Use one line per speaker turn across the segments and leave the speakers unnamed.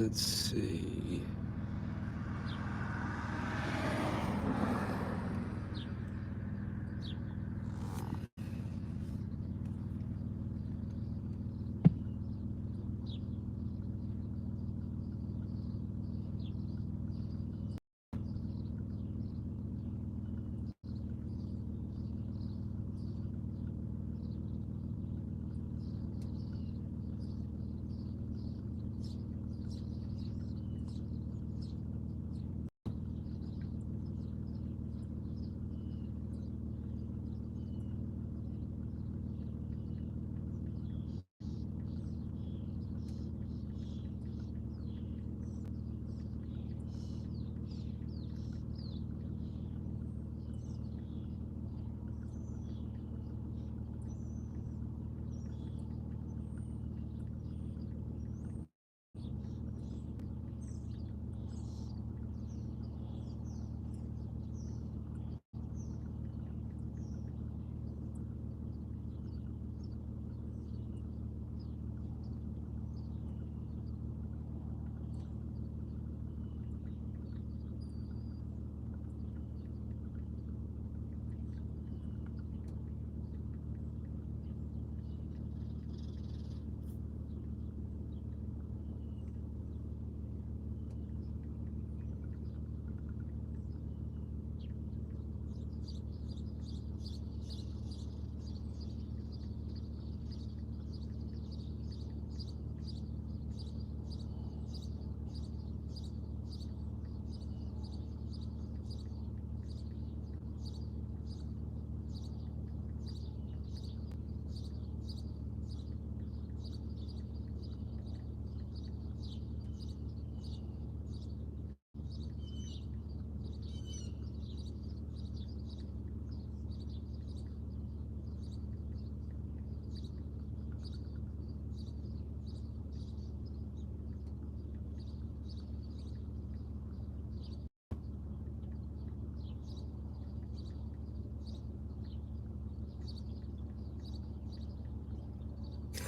Let's see.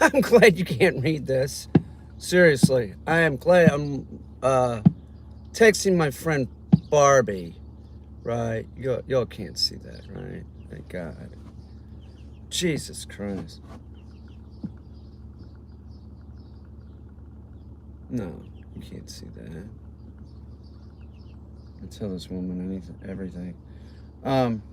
I'm glad you can't read this. Seriously, I am glad. I'm texting my friend Barbie. Right? Y'all can't see that, right? Thank God. Jesus Christ. No, you can't see that. I tell this woman anything, everything. Um,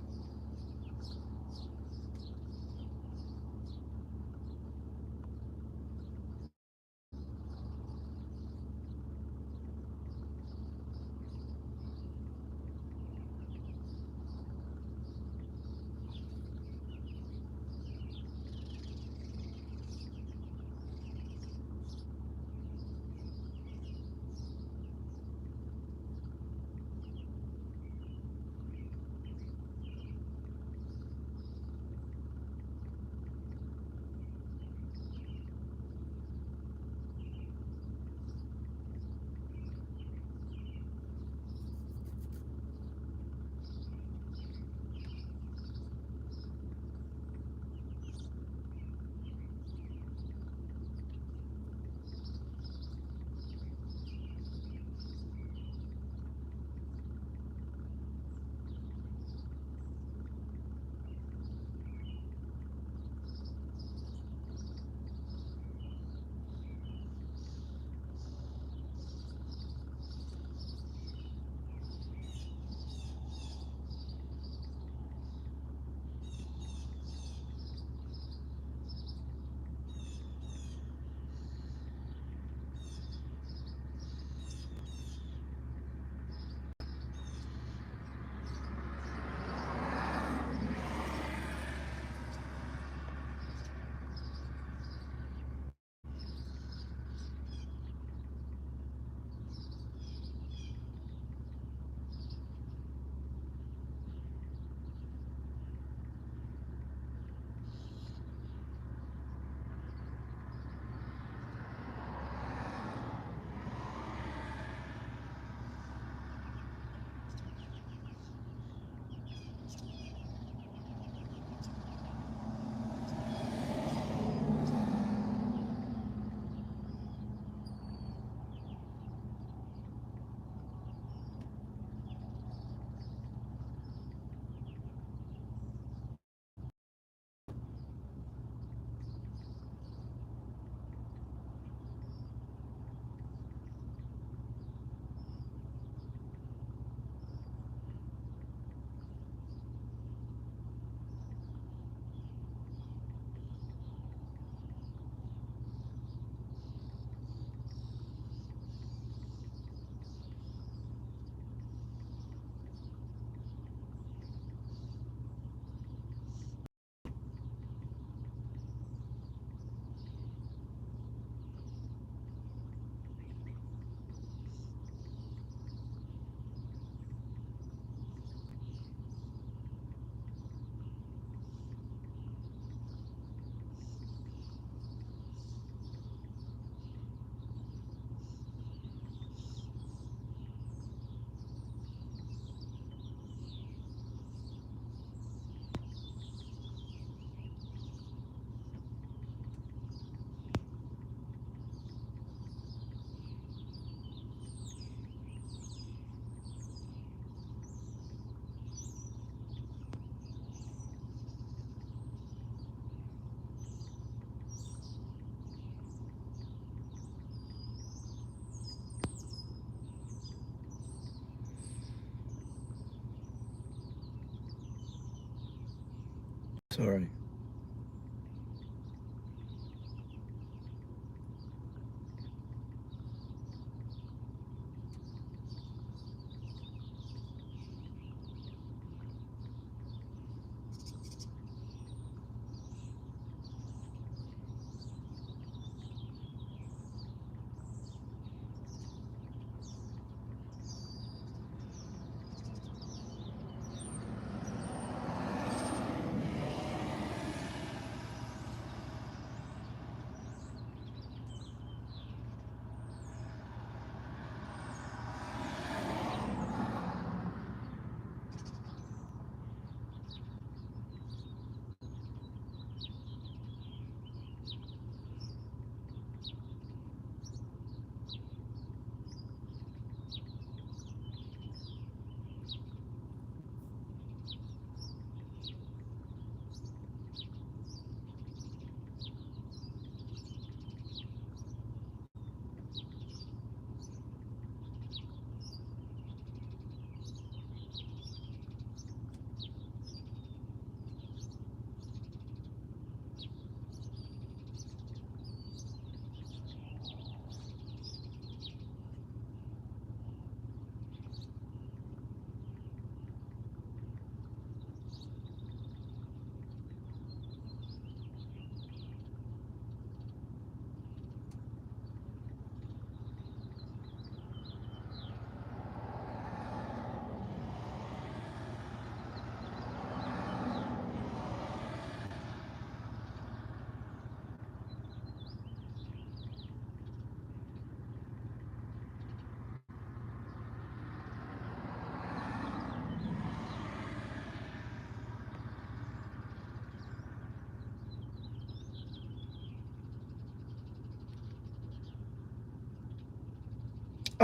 Sorry.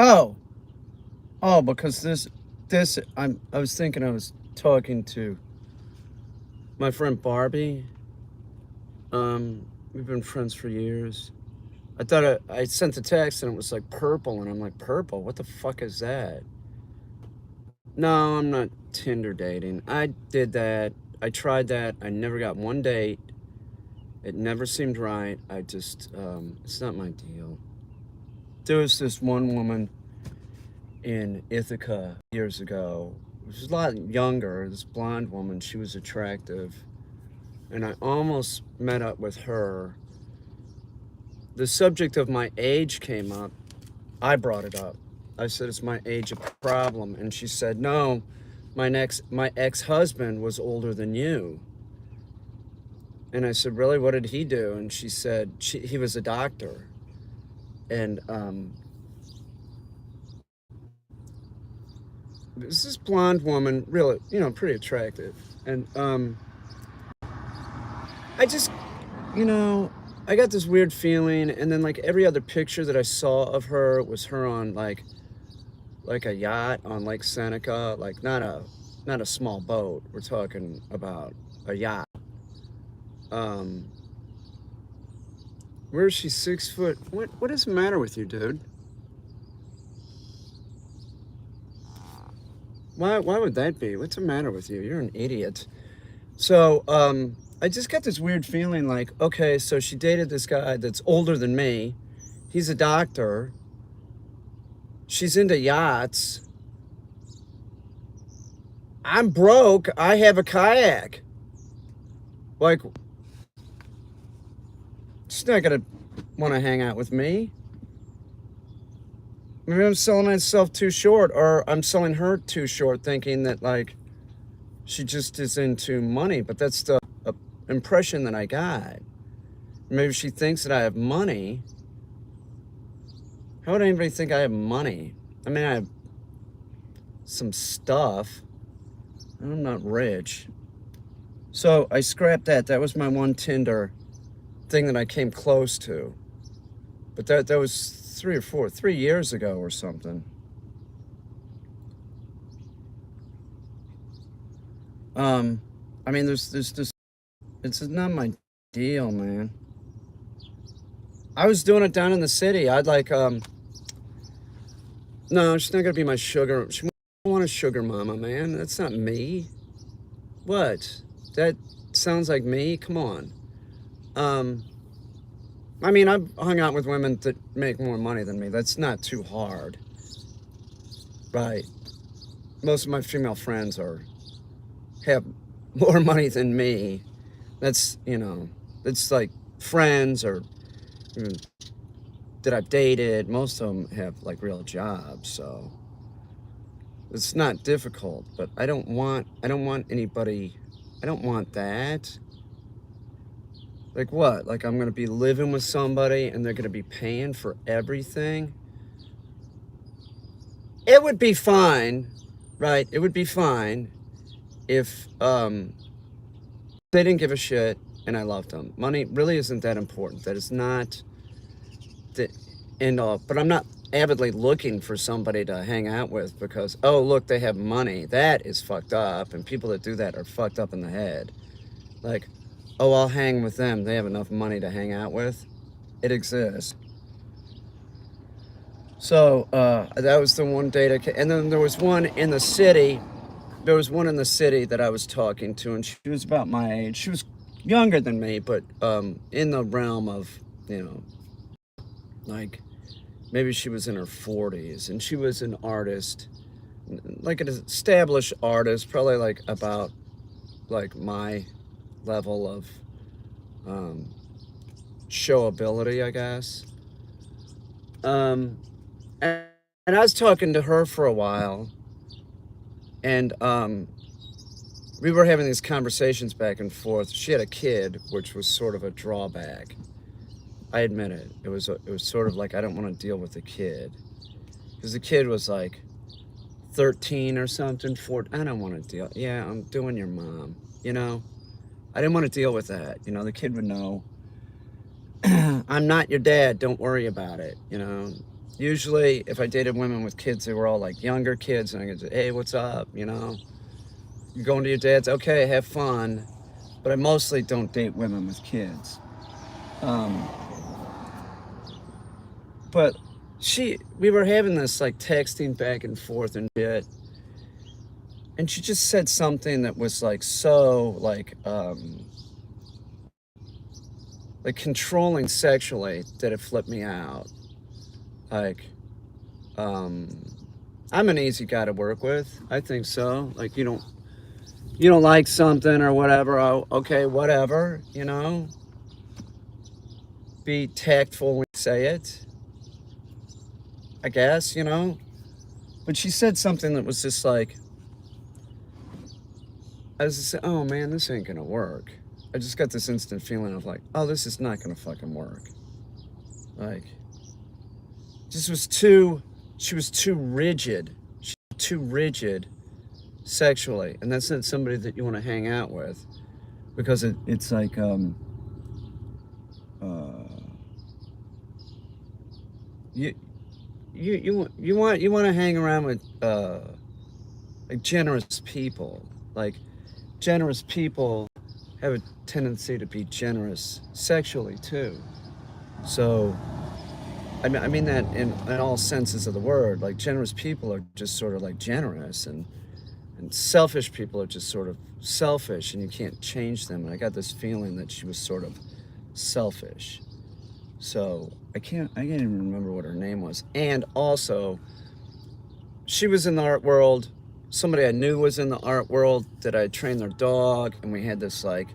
Oh, oh, because I was thinking I was talking to my friend Barbie. We've been friends for years. I thought I sent a text and it was like purple, and I'm like, purple? What the fuck is that? No, I'm not Tinder dating. I did that. I tried that. I never got one date. It never seemed right. It's not my deal. There was this one woman in Ithaca years ago. She was a lot younger, this blonde woman. She was attractive. And I almost met up with her. The subject of my age came up. I brought it up. I said, is my age a problem? And she said, no, my ex-husband was older than you. And I said, really, what did he do? And she said, he was a doctor. And this blonde woman, really, pretty attractive. And I just, I got this weird feeling. And then like every other picture that I saw of her was her on like a yacht on Lake Seneca, like not a small boat. We're talking about a yacht. Where is she? 6 foot? What is the matter with you, dude? Why would that be? What's the matter with you? You're an idiot. So, I just got this weird feeling like, okay, so she dated this guy that's older than me. He's a doctor. She's into yachts. I'm broke. I have a kayak. Like, she's not gonna want to hang out with me. Maybe I'm selling myself too short, or I'm selling her too short, thinking that like she just is into money. But that's the impression that I got. Maybe she thinks that I have money. How would anybody think I have money? I mean, I have some stuff. I'm not rich. So I scrapped that. That was my one Tinder thing that I came close to. But that was 3 years ago or something. I mean, there's just, it's not my deal, man. I was doing it down in the city. I'd like, no, she's not gonna be my sugar. She won't want a sugar mama, man. That's not me. What? That sounds like me? Come on. Um, I mean, I've hung out with women that make more money than me. That's not too hard, right? Most of my female friends have more money than me. That's, it's like friends or even that I've dated. Most of them have like real jobs, so it's not difficult. But I don't want anybody. I don't want that. Like what? Like I'm gonna be living with somebody and they're gonna be paying for everything? It would be fine, right? It would be fine if they didn't give a shit and I loved them. Money really isn't that important. That is not the end all. But I'm not avidly looking for somebody to hang out with because, oh, look, they have money. That is fucked up. And people that do that are fucked up in the head. Like, oh, I'll hang with them. They have enough money to hang out with. It exists. So that was the one date. And then there was one in the city. There was one in the city that I was talking to, and she was about my age. She was younger than me, but in the realm of, like maybe she was in her 40s, and she was an artist, like an established artist, probably like about like my level of showability, I guess. Um, and, and I was talking to her for a while, and we were having these conversations back and forth. She had a kid, which was sort of a drawback. I admit it. It was sort of like I don't want to deal with the kid because the kid was like 13 or something. 14. I don't want to deal. Yeah, I'm doing your mom. I didn't want to deal with that. The kid would know. I'm not your dad. Don't worry about it. Usually, if I dated women with kids, they were all like younger kids, and I could say, "Hey, what's up?" You going to your dad's? Okay, have fun. But I mostly don't date women with kids. But we were having this like texting back and forth and shit. And she just said something that was like so like controlling sexually that it flipped me out. Like, I'm an easy guy to work with. I think so. Like you don't like something or whatever. Oh, okay, whatever, Be tactful when you say it, I guess, But she said something that was just like, I was just saying, oh man, this ain't gonna work. I just got this instant feeling of like, oh, this is not gonna fucking work. Like, she was too rigid. She was too rigid sexually. And that's not somebody that you want to hang out with because it's like, you want to hang around with like generous people. Like generous people have a tendency to be generous sexually too. So I mean that in all senses of the word. Like generous people are just sort of like generous, and selfish people are just sort of selfish, and you can't change them. And I got this feeling that she was sort of selfish. So I can't even remember what her name was. And also, she was in the art world. Somebody I knew was in the art world that I trained their dog, and we had this like,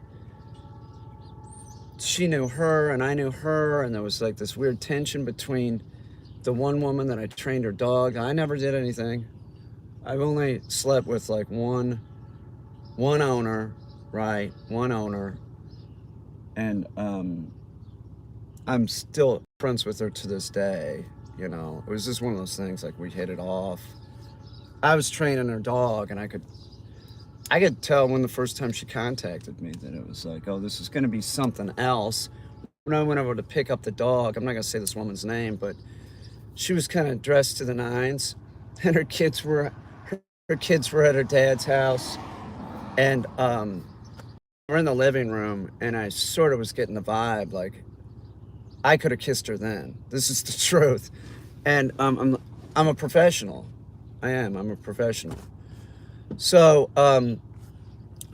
she knew her and I knew her, and there was like this weird tension between the one woman that I trained her dog. I never did anything. I've only slept with like one owner, right? One owner. And I'm still friends with her to this day. It was just one of those things, like we hit it off. I was training her dog, and I could tell when the first time she contacted me that it was like, oh, this is going to be something else. When I went over to pick up the dog, I'm not going to say this woman's name, but she was kind of dressed to the nines, and her kids were at her dad's house, and we're in the living room, and I sort of was getting the vibe like I could have kissed her then. This is the truth. And I'm a professional. I'm a professional. So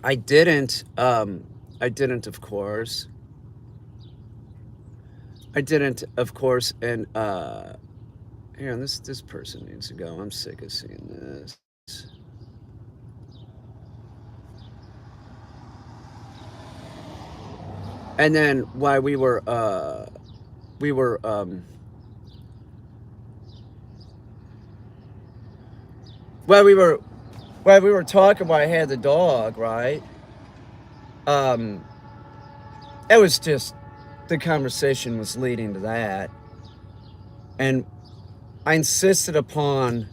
I didn't I didn't, of course. I didn't, of course, and here, this person needs to go. I'm sick of seeing this. And then while we were while we were while we were talking while I had the dog, right? Um, it was just the conversation was leading to that, and I insisted upon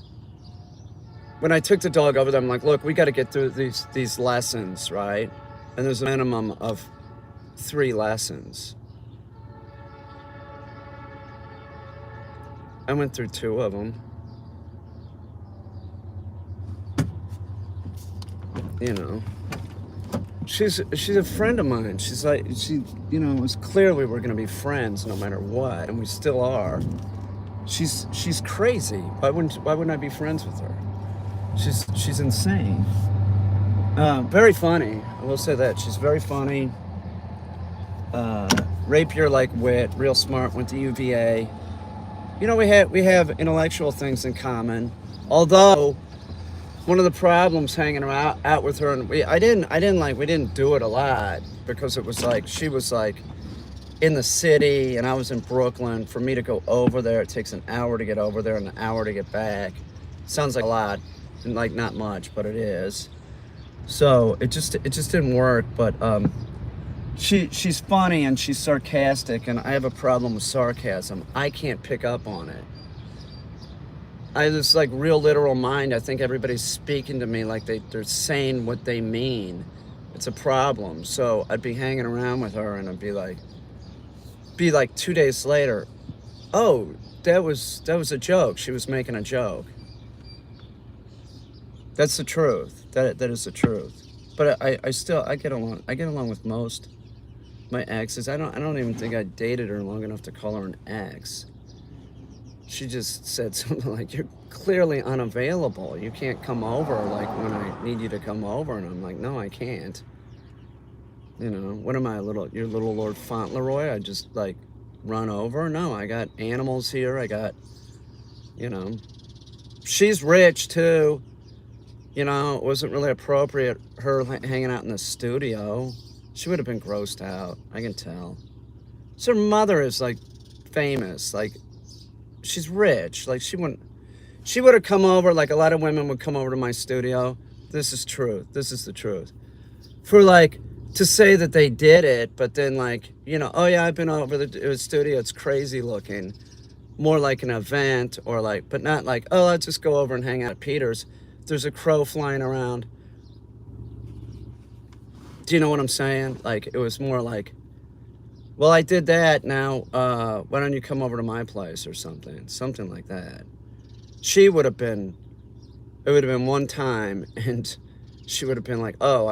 when I took the dog over there. I'm like, look, we got to get through these lessons, right? And there's a minimum of 3 lessons. I went through 2 of them. You know, she's a friend of mine. She's like, it was clear we were gonna be friends no matter what, and we still are. She's crazy. Why wouldn't I be friends with her? She's insane. Very funny. I will say that she's very funny. Rapier like wit, real smart. Went to UVA. We have intellectual things in common. Although one of the problems hanging out with her, and we didn't do it a lot because it was like she was like in the city and I was in Brooklyn. For me to go over there, it takes an hour to get over there and an hour to get back. Sounds like a lot, and like not much, but it is. So it just didn't work. But she's funny and she's sarcastic, and I have a problem with sarcasm. I can't pick up on it. I have this like real literal mind. I think everybody's speaking to me like they're saying what they mean. It's a problem. So I'd be hanging around with her and I'd be like 2 days later, oh, that was a joke. She was making a joke. That's the truth. That is the truth. But I get along. I get along with most my exes. I don't even think I dated her long enough to call her an ex. She just said something like, "You're clearly unavailable. You can't come over like when I need you to come over." And I'm like, "No, I can't. What am I, your little Lord Fauntleroy? I just like run over? No, I got animals here. I got, you know, she's rich too. It wasn't really appropriate her hanging out in the studio. She would have been grossed out. I can tell. So her mother is like famous. Like she's rich. Like she would have come over like a lot of women would come over to my studio. This is truth. This is the truth. For like to say that they did it, but then like, oh yeah, I've been over the studio. It's crazy looking. More like an event or like, but not like, oh, let's just go over and hang out at Peter's. There's a crow flying around. Do you know what I'm saying? Like, it was more like, well, I did that. Now, why don't you come over to my place or something? Something like that. It would have been one time, and she would have been like, oh,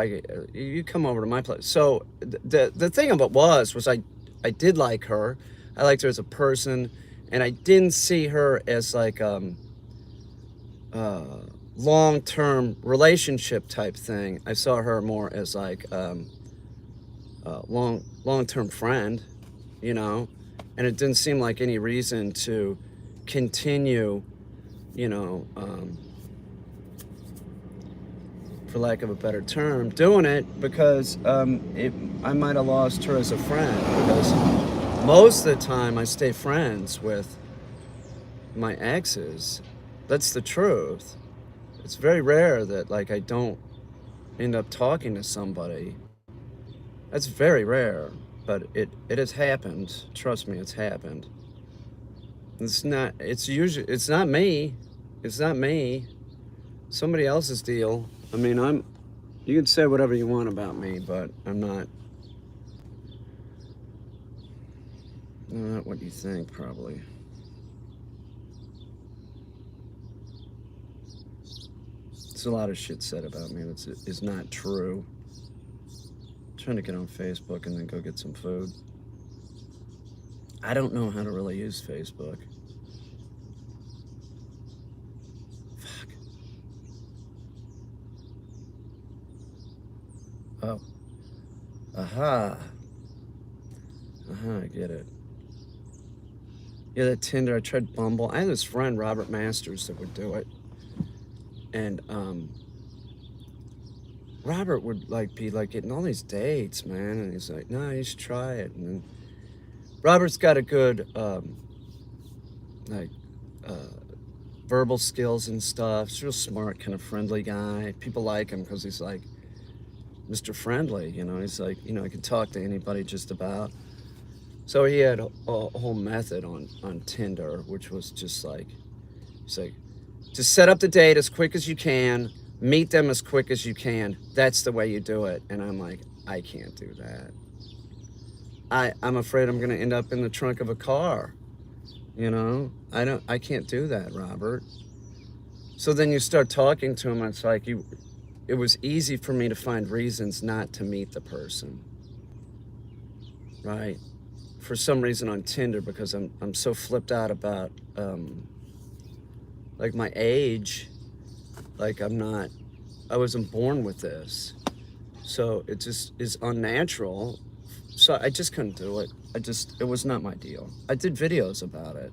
you come over to my place. So the thing of it was I did like her. I liked her as a person, and I didn't see her as like long-term relationship type thing. I saw her more as like long-term friend, and it didn't seem like any reason to continue, you know, um, for lack of a better term, doing it because I might have lost her as a friend because most of the time I stay friends with my exes. That's the truth. It's very rare that like I don't end up talking to somebody. That's very rare, but it has happened. Trust me, it's happened. It's not me. It's not me. Somebody else's deal. I mean, you can say whatever you want about me, but I'm not what you think, probably. There's a lot of shit said about me that is not true. I'm trying to get on Facebook and then go get some food. I don't know how to really use Facebook. Fuck. Oh. Aha. I get it. Yeah, that Tinder, I tried Bumble. I had this friend, Robert Masters, that would do it. And Robert would be getting all these dates, man. And he's like, no, you should try it. And then Robert's got a good like verbal skills and stuff. He's a real smart, kind of friendly guy. People like him because he's like Mr. Friendly, you know. He's like, he can talk to anybody just about. So he had a whole method on Tinder, which was just like, he's like, just set up the date as quick as you can, meet them as quick as you can. That's the way you do it. And I'm like, I can't do that. I'm afraid I'm gonna end up in the trunk of a car. I can't do that, Robert. So then you start talking to him, and it's like it was easy for me to find reasons not to meet the person. Right? For some reason on Tinder, because I'm so flipped out about my age. I wasn't born with this. So it just is unnatural. So I just couldn't do it. It was not my deal. I did videos about it.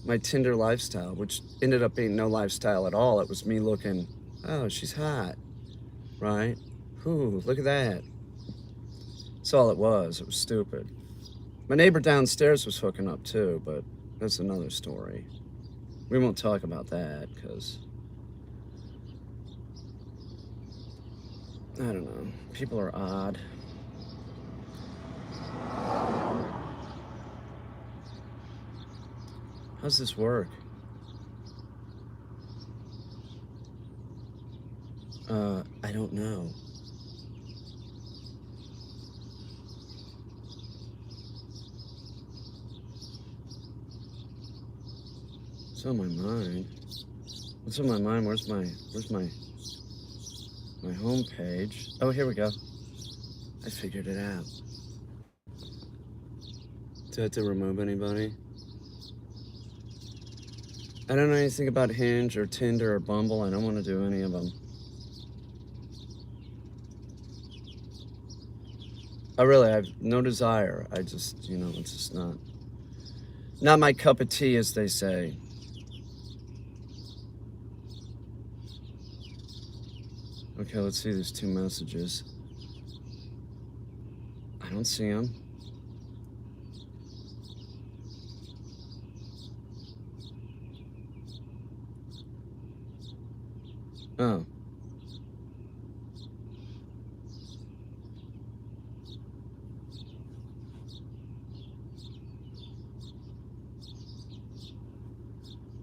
My Tinder lifestyle, which ended up being no lifestyle at all. It was me looking, oh, she's hot, right? Ooh, look at that. That's all it was. It was stupid. My neighbor downstairs was hooking up too, but that's another story. We won't talk about that because, I don't know, people are odd. How's this work? I don't know. What's on my mind? What's on my mind? Where's my home page? Oh, here we go. I figured it out. Do I have to remove anybody? I don't know anything about Hinge or Tinder or Bumble. I don't want to do any of them. I really have no desire. I just, it's just not my cup of tea, as they say. Okay, let's see. There's 2 messages. I don't see them. Oh.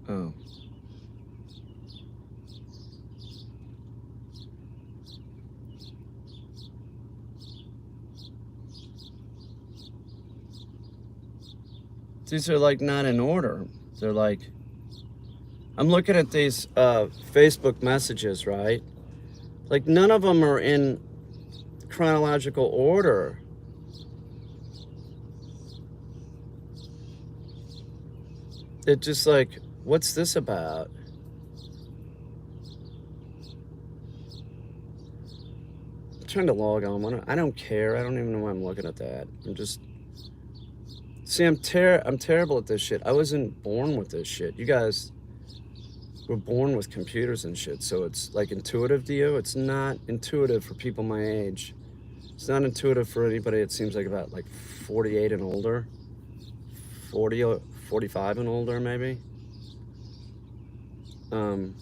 Oh. These are not in order. They're I'm looking at these Facebook messages, right? None of them are in chronological order. It's just what's this about? I'm trying to log on. I don't care. I don't even know why I'm looking at that. See, I'm terrible at this shit. I wasn't born with this shit. You guys were born with computers and shit, so it's intuitive to you. It's not intuitive for people my age. It's not intuitive for anybody, it seems about 48 and older. 40 or 45 and older, maybe. And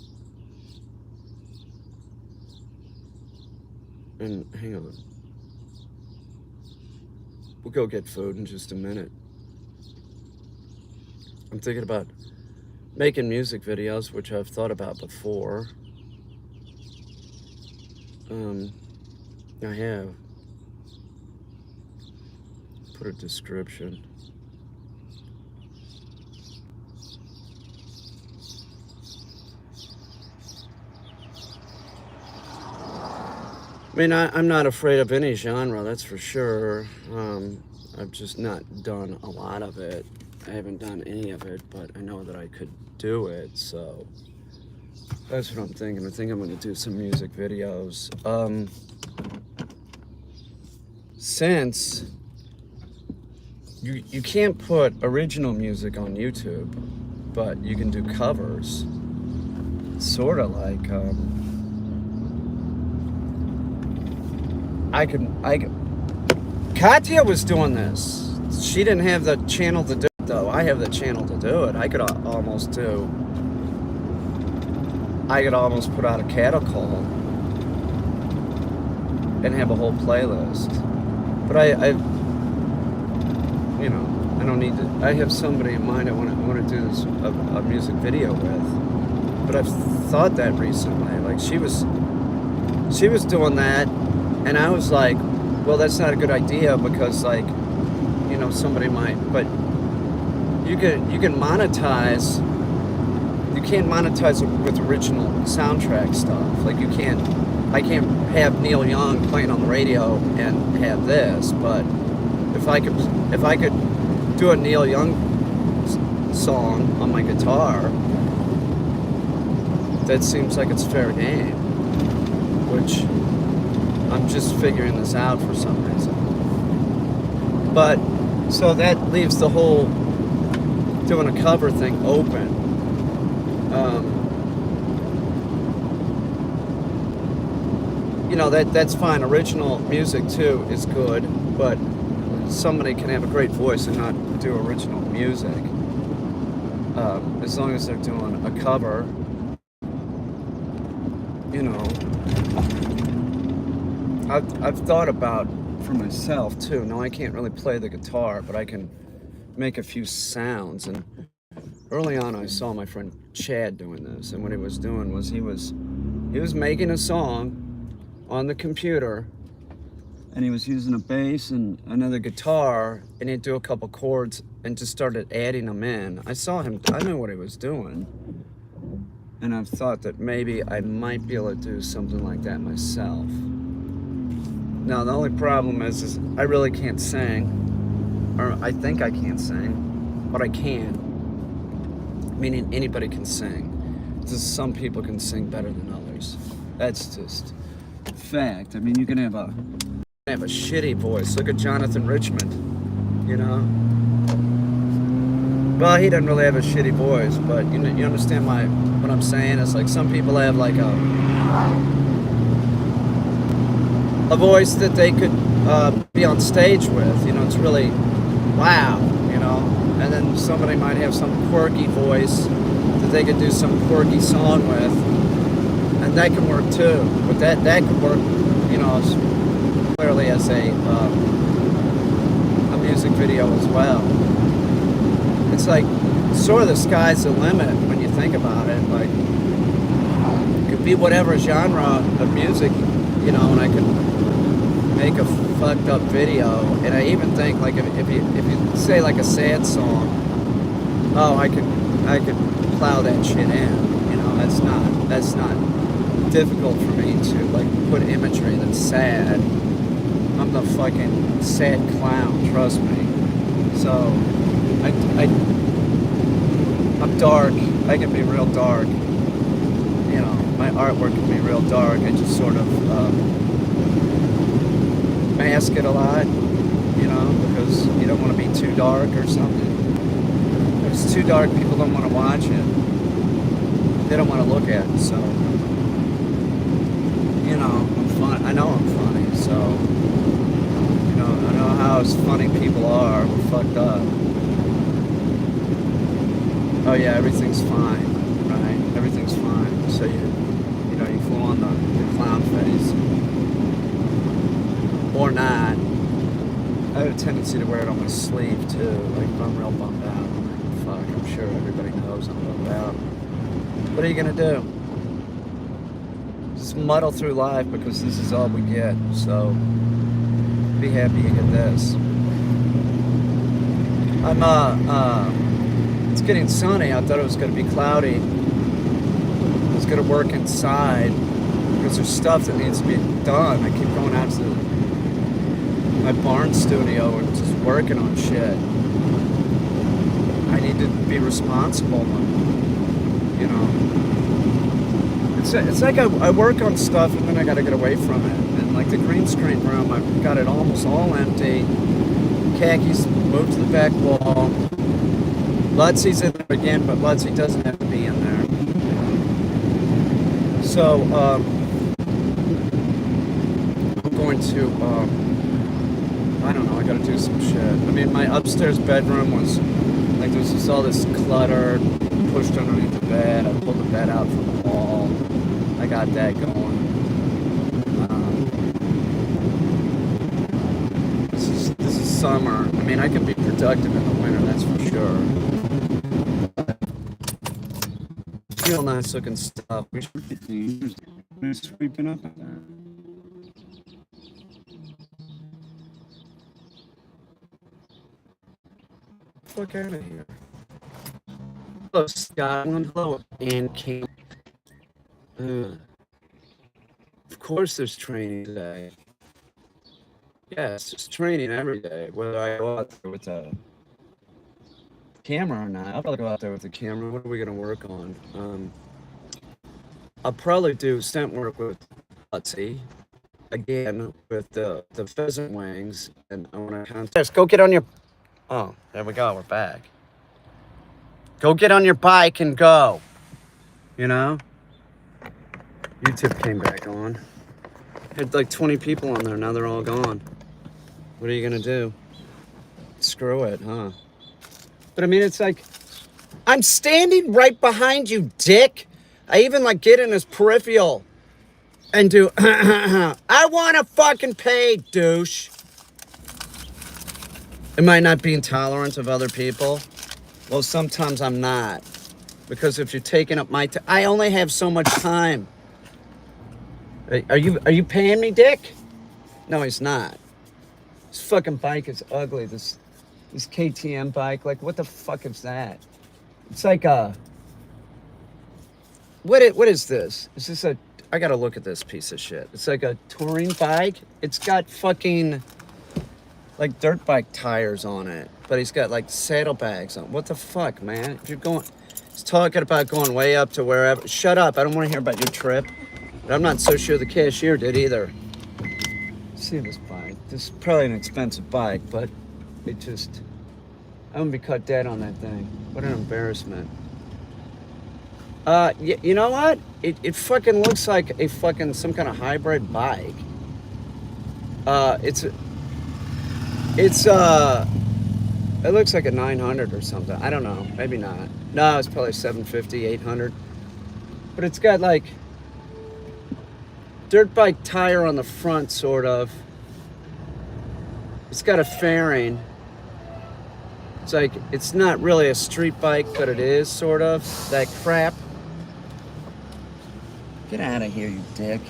hang on. We'll go get food in just a minute. I'm thinking about making music videos, which I've thought about before. I have. Put a description. I mean, I'm not afraid of any genre, that's for sure. I've just not done a lot of it. I haven't done any of it, but I know that I could do it, so that's what I'm thinking. I think I'm going to do some music videos. since you can't put original music on YouTube, but you can do covers. Sort of like I could Katya was doing this. She didn't have the channel to do it though. I have the channel to do it. I could almost put out a cattle call and have a whole playlist. But I you know, I don't need to. I have somebody in mind I want to do this a music video with. But I've thought that recently. Like she was doing that, and I was like, well, that's not a good idea because like, you know, somebody might. But you can monetize. You can't monetize it with original soundtrack stuff. Like I can't have Neil Young playing on the radio and have this. But if I could do a Neil Young song on my guitar, that seems like it's fair game, which I'm just figuring this out for some reason. But, so that leaves the whole doing a cover thing open. You know, that's fine. Original music too is good, but somebody can have a great voice and not do original music. As long as they're doing a cover, you know. I've thought about for myself too. No, I can't really play the guitar, but I can make a few sounds. And early on, I saw my friend Chad doing this, and what he was doing was he was making a song on the computer, and he was using a bass and another guitar, and he'd do a couple chords and just started adding them in. I saw him. I knew what he was doing. And I've thought that maybe I might be able to do something like that myself. Now, the only problem is I really can't sing. Or I think I can't sing, but I can. Meaning anybody can sing. Just some people can sing better than others. That's just fact. I mean, you can have a shitty voice. Look at Jonathan Richmond, you know? Well, he doesn't really have a shitty voice, but you understand what I'm saying? It's like some people have like a voice that they could be on stage with. You know, it's really wow, you know? And then somebody might have some quirky voice that they could do some quirky song with. And that can work too. But that could work, you know, clearly as a music video as well. It's like sort of the sky's the limit when you think about it. Like it could be whatever genre of music, you know, and I could make a fucked up video. And I even think like if you say like a sad song, oh, I could plow that shit in. You know, that's not difficult for me to like put imagery that's sad. I'm the fucking sad clown, trust me. So I'm dark. I can be real dark. You know, my artwork can be real dark. I just sort of mask it a lot, you know, because you don't want to be too dark or something. If it's too dark, people don't want to watch it. They don't want to look at it, so, you know, I'm fun. I know I'm funny, so, you know, I know how funny people are. We're fucked up. Oh yeah, everything's fine, right? Everything's fine. So you know, you fall on the clown face. Or not. I have a tendency to wear it on my sleeve too. Like if I'm real bummed out, I'm like, fuck, I'm sure everybody knows I'm bummed out. What are you gonna do? Just muddle through life because this is all we get. So be happy you get this. It's getting sunny. I thought it was going to be cloudy. I was going to work inside because there's stuff that needs to be done. I keep going out to my barn studio and just working on shit. I need to be responsible. You know, It's like I work on stuff and then I gotta get away from it. And like the green screen room, I've got it almost all empty. Khakis moved to the back wall. Lutzie's in there again, but Lutzie doesn't have to be in there. So I'm going to I don't know, I gotta do some shit. I mean, my upstairs bedroom was like there's just all this clutter pushed underneath the bed. I pulled the bed out from the wall. I got that going. This is summer. I mean, I can be productive in the winter, that's for sure. Real nice looking stuff. We should get these. We're sweeping up in there. Fuck out of here. Hello, Scotland. Hello, and Caine. Of course, there's training today. Yes, there's training every day. Whether I go out there with a camera or not, I'll probably go out there with the camera. What are we gonna work on? I'll probably do stunt work with Lutzie again with the pheasant wings, and I want to contest. Go get on your. Oh, there we go. We're back. Go get on your bike and go. You know? YouTube came back on. Had like 20 people on there. Now they're all gone. What are you going to do? Screw it, huh? But I mean, it's like, I'm standing right behind you, dick. I even like get in his peripheral and do, I want to fucking pay, douche. Am I not being tolerant of other people? Well, sometimes I'm not. Because if you're taking up my time, I only have so much time. Are you paying me, dick? No, he's not. This fucking bike is ugly. This KTM bike, like what the fuck is that? It's like what is this? Is this a, I gotta look at this piece of shit. It's like a touring bike. It's got fucking like dirt bike tires on it, but he's got like saddlebags on. What the fuck, man? If you're going, he's talking about going way up to wherever. Shut up, I don't want to hear about your trip. But I'm not so sure the cashier did either. See this bike. This is probably an expensive bike, but it just, I'm gonna be cut dead on that thing. What an embarrassment. You know what? It fucking looks like a fucking, some kind of hybrid bike. It looks like a 900 or something. I don't know, maybe not. No, it's probably 750, 800. But it's got like dirt bike tire on the front, sort of. It's got a fairing. It's like, it's not really a street bike, but it is, sort of. That crap. Get out of here, you dick.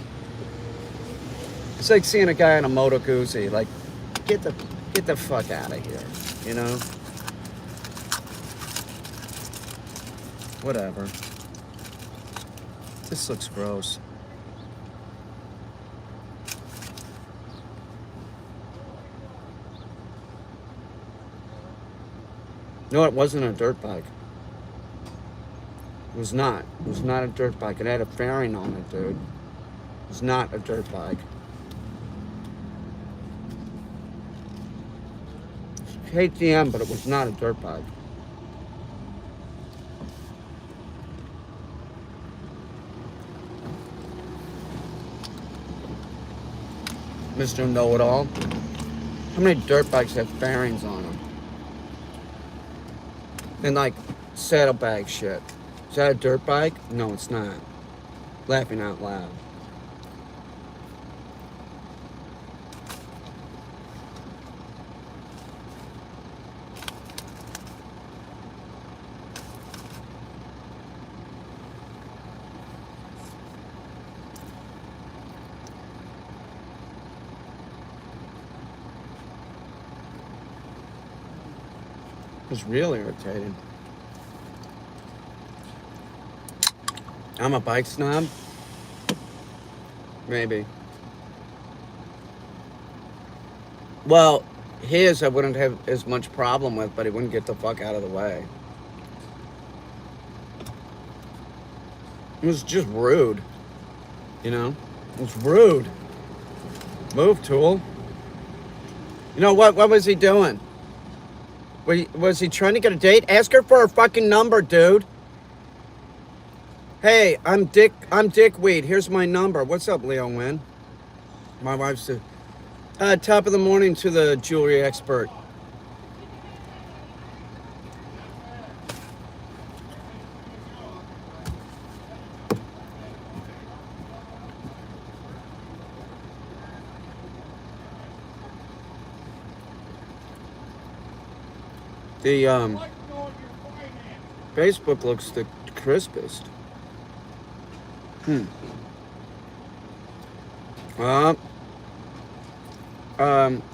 It's like seeing a guy on a Moto Guzzi. Like, get the fuck out of here, you know? Whatever. This looks gross. No, it wasn't a dirt bike. It was not. It was not a dirt bike. It had a fairing on it, dude. It was not a dirt bike. KTM, but it was not a dirt bike. Mr. Know-It-All. How many dirt bikes have fairings on them? And like saddlebag shit. Is that a dirt bike? No, it's not. Laughing out loud. It's really irritating. I'm a bike snob? Maybe. Well, his I wouldn't have as much problem with, but he wouldn't get the fuck out of the way. It was just rude. You know, it was rude. Move, tool. You know what? What was he doing? Was he trying to get a date? Ask her for her fucking number, dude. Hey, I'm Dickweed. Here's my number. What's up, Leo Wynn? My wife's top of the morning to the jewelry expert. The Facebook looks the crispest.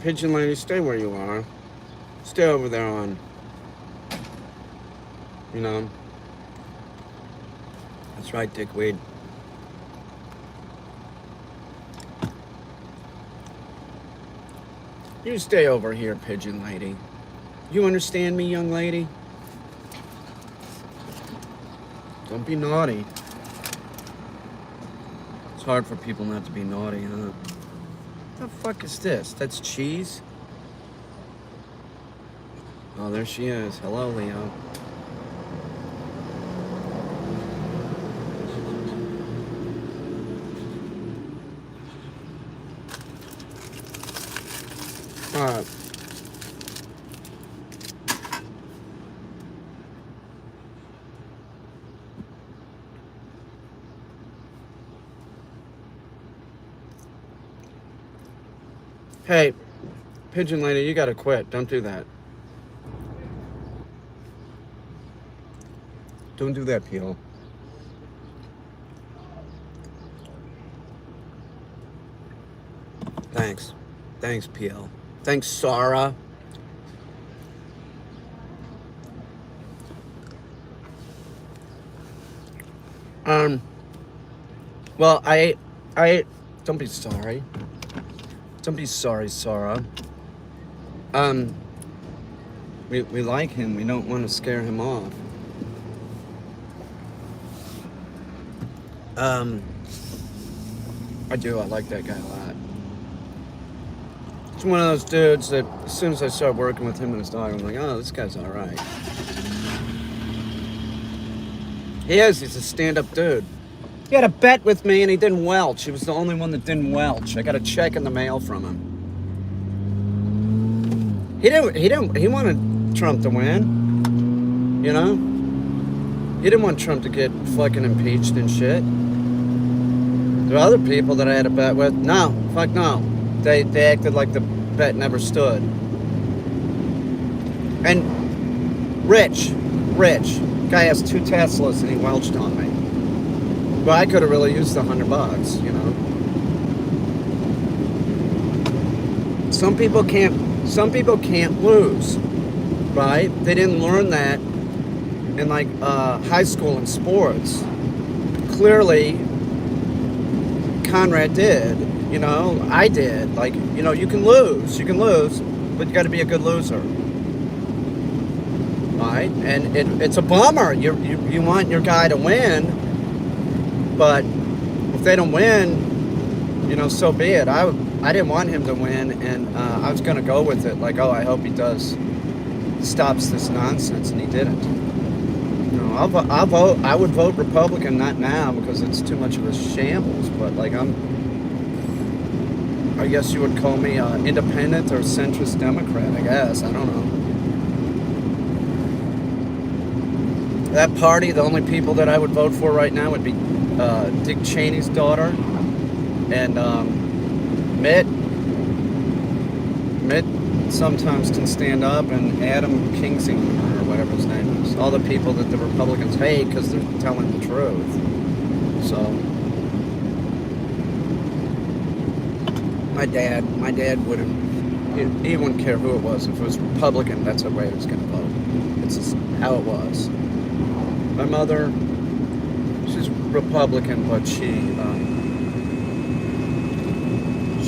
Pigeon Lady, stay where you are. Stay over there on, you know. That's right, Dickweed. You stay over here, Pigeon Lady. You understand me, young lady? Don't be naughty. It's hard for people not to be naughty, huh? What the fuck is this? That's cheese? Oh, there she is. Hello, Leo. Alright. Hey, Pigeon Lady, you gotta quit. Don't do that. Don't do that, Peel. Thanks. Thanks, Peel. Thanks, Sarah. Well, I don't be sorry. Don't be sorry, Sarah. We like him. We don't want to scare him off. I do. I like that guy a lot. He's one of those dudes that as soon as I start working with him and his dog, I'm like, oh, this guy's all right. He is. He's a stand-up dude. He had a bet with me and he didn't welch. He was the only one that didn't welch. I got a check in the mail from him. He wanted Trump to win. You know? He didn't want Trump to get fucking impeached and shit. There are other people that I had a bet with. No, fuck no. They acted like the bet never stood. And rich. Guy has 2 Teslas and he welched on me. Well, I could have really used the $100, you know. Some people can't lose, right? They didn't learn that in like high school and sports. Clearly, Conrad did, you know. I did. Like, you know, you can lose, but you got to be a good loser. Right? And it's a bummer. You want your guy to win. But if they don't win, you know, so be it. I didn't want him to win, and I was going to go with it. Like, oh, I hope he stops this nonsense, and he didn't. You know, I would vote Republican, not now, because it's too much of a shambles. But like, I guess you would call me independent or centrist Democrat. I guess, I don't know. That party, the only people that I would vote for right now would be Dick Cheney's daughter and Mitt. Mitt sometimes can stand up, and Adam Kingsey, or whatever his name is. All the people that the Republicans hate because they're telling the truth. So my dad wouldn't. He wouldn't care who it was. If it was Republican, that's the way he was going to vote. It's just how it was. My mother, she's Republican, but she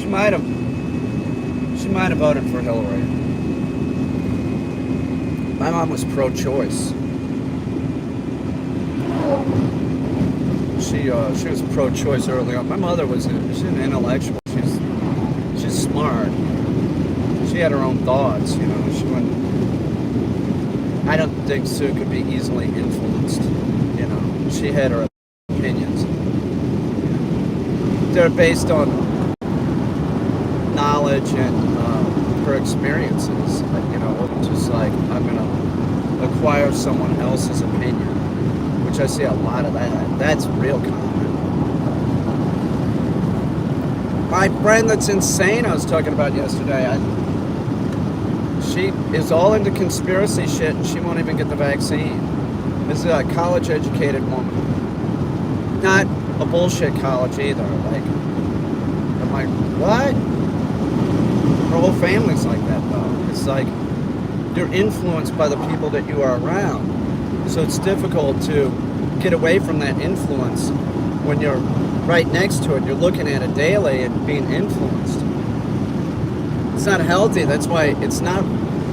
might have voted for Hillary. My mom was pro-choice. she was pro-choice early on. My mother was she's an intellectual. She's smart. She had her own thoughts, you know. She wouldn't. I don't think Sue could be easily influenced. You know, she had her opinions. They're based on knowledge and her experiences. You know, just like I'm gonna acquire someone else's opinion, which I see a lot of that. That's real common. My friend that's insane I was talking about yesterday, she is all into conspiracy shit and she won't even get the vaccine. This is a college-educated woman. Not a bullshit college either. Like, I'm like, what? Her whole family's like that though. It's like, you're influenced by the people that you are around. So it's difficult to get away from that influence when you're right next to it. You're looking at it daily and being influenced. It's not healthy. That's why it's not,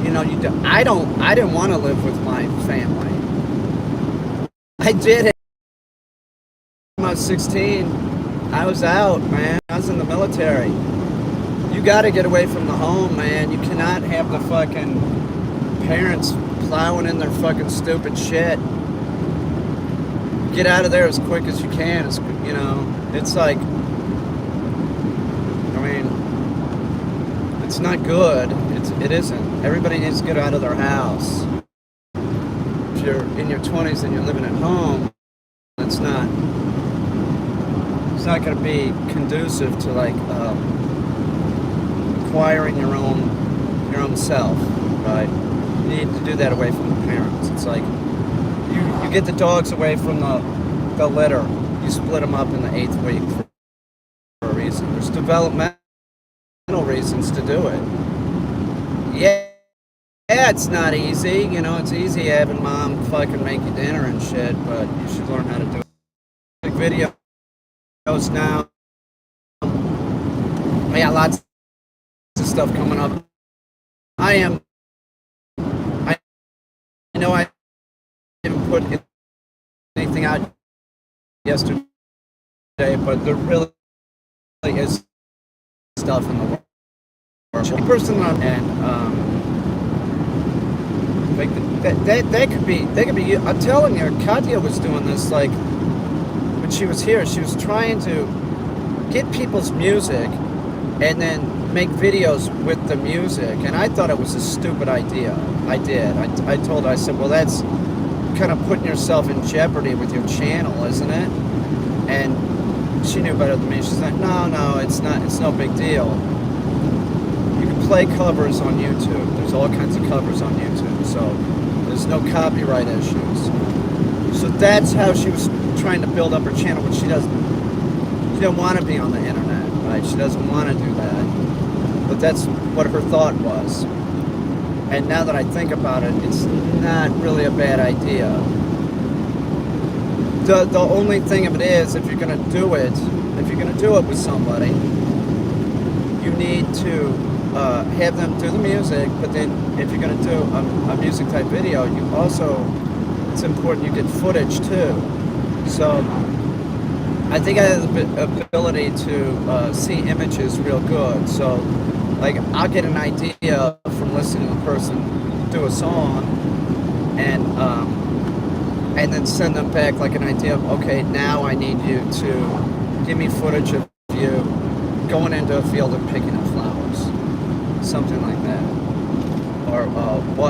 you know, I didn't want to live with my family. I did it. When I was 16, I was out, man. I was in the military. You got to get away from the home, man. You cannot have the fucking parents plowing in their fucking stupid shit. Get out of there as quick as you can. It's, you know, it's like, I mean, it's not good. It isn't. Everybody needs to get out of their house. If you're in your 20s and you're living at home, it's not going to be conducive to like acquiring your own self, right? You need to do that away from the parents. It's like you get the dogs away from the litter. You split them up in the 8th week for a reason. There's developmental reasons to do it. Yeah, it's not easy. You know, it's easy having mom fucking make you dinner and shit, but you should learn how to do it. Like videos now. I got lots of stuff coming up. I know I didn't put anything out yesterday, but there really is stuff in the world. The person and like that could be. I'm telling you, Katya was doing this like when she was here. She was trying to get people's music and then make videos with the music, and I thought it was a stupid idea. I did. I told her, I said, well, that's kind of putting yourself in jeopardy with your channel, isn't it? And she knew better than me. She's like, no, it's not. It's no big deal. You can play covers on YouTube. There's all kinds of covers on YouTube, so there's no copyright issues. So that's how she was trying to build up her channel, but she doesn't want to be on the internet, right? She doesn't want to do that. But that's what her thought was. And now that I think about it, it's not really a bad idea. The only thing of it is, if you're going to do it with somebody, you need to have them do the music, but then if you're going to do a music type video, it's important you get footage too. So I think I have the ability to see images real good. So like I'll get an idea from listening to the person do a song and then send them back like an idea of, okay, now I need you to give me footage of you going into a field and picking up flowers, something like that. Or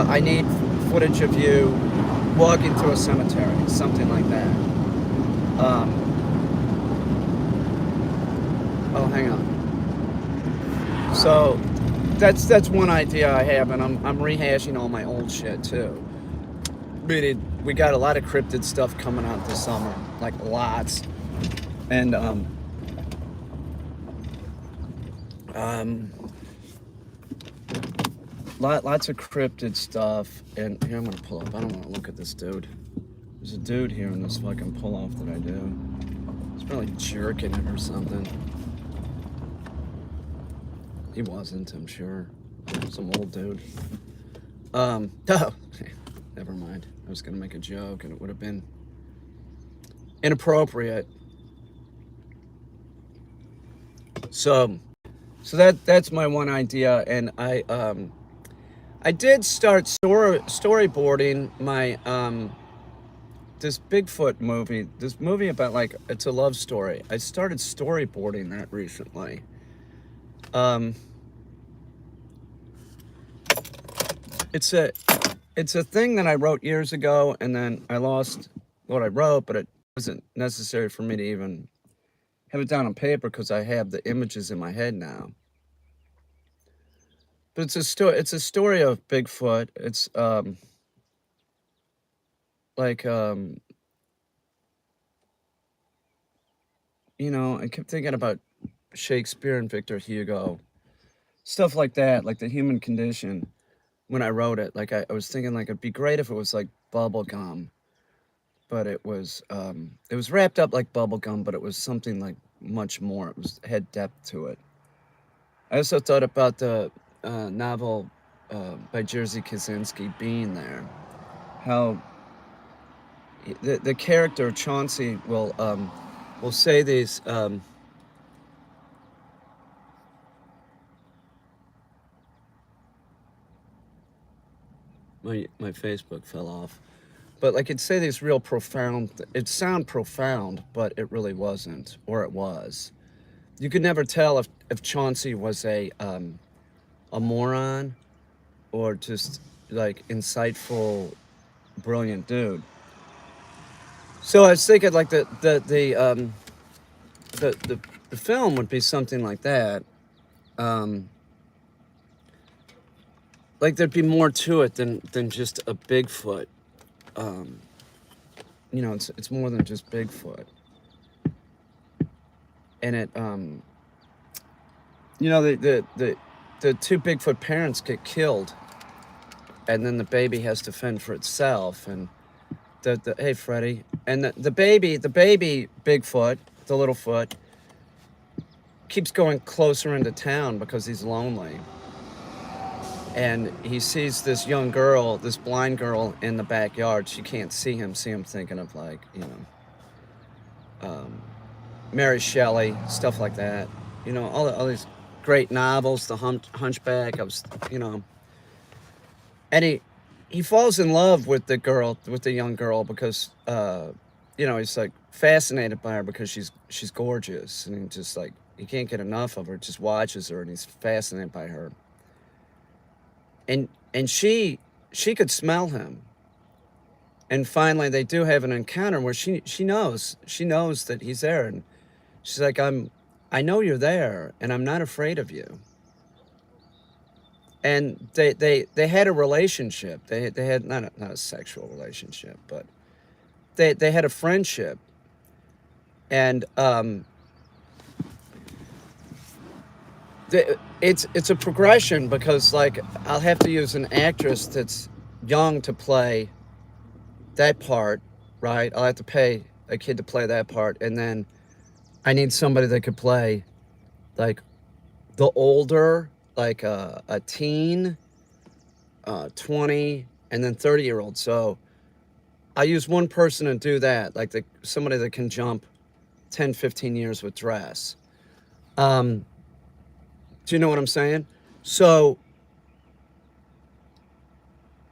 I need footage of you walking through a cemetery, something like that. Oh, hang on. So that's one idea I have, and I'm rehashing all my old shit too. Meaning, we got a lot of cryptid stuff coming out this summer, like lots, and lots of cryptid stuff. And here, I'm gonna pull up. I don't want to look at this dude. There's a dude here in this fucking pull off that I do. He's probably jerking it or something. He wasn't, I'm sure. Some old dude. Oh, never mind. I was gonna make a joke and it would have been inappropriate. So that's my one idea, and I did start storyboarding my this Bigfoot movie, this movie about like it's a love story. I started storyboarding that recently. Um, it's a it's a thing that I wrote years ago, and then I lost what I wrote, but it wasn't necessary for me to even have it down on paper because I have the images in my head now. But it's a story. It's a story of Bigfoot. It's like I kept thinking about Shakespeare and Victor Hugo, stuff like that, like the human condition. When I wrote it, like I was thinking, like it'd be great if it was like bubble gum, but it was wrapped up like bubble gum, but it was something like much more. It was had depth to it. I also thought about the novel by Jerzy Kaczynski, Being There, how the character Chauncey will say these. My Facebook fell off, but like it'd say these real profound. It sound profound, but it really wasn't, or it was. You could never tell if Chauncey was a moron or just like insightful, brilliant dude. So I was thinking like the film would be something like that. Um, like there'd be more to it than just a Bigfoot. Um, it's more than just Bigfoot, and the two Bigfoot parents get killed, and then the baby has to fend for itself. And the hey Freddie, and the baby Bigfoot, the little foot, keeps going closer into town because he's lonely. And he sees this young girl, this blind girl in the backyard. She can't see him thinking of like, um, Mary Shelley, stuff like that. All these great novels, The Hunchback. And he falls in love with the young girl, because he's like fascinated by her because she's gorgeous, and he can't get enough of her. Just watches her and he's fascinated by her. And she could smell him. And finally they do have an encounter where she knows that he's there, and she's like, I know you're there, and I'm not afraid of you. And they had a relationship. They had not a sexual relationship, but they had a friendship. And it's a progression, because like I'll have to use an actress that's young to play that part, right? I'll have to pay a kid to play that part, and then I need somebody that could play like the older, like a teen, 20, and then 30-year-old. So I use one person to do that, like somebody that can jump 10, 15 years with dress. Um, do you know what I'm saying? So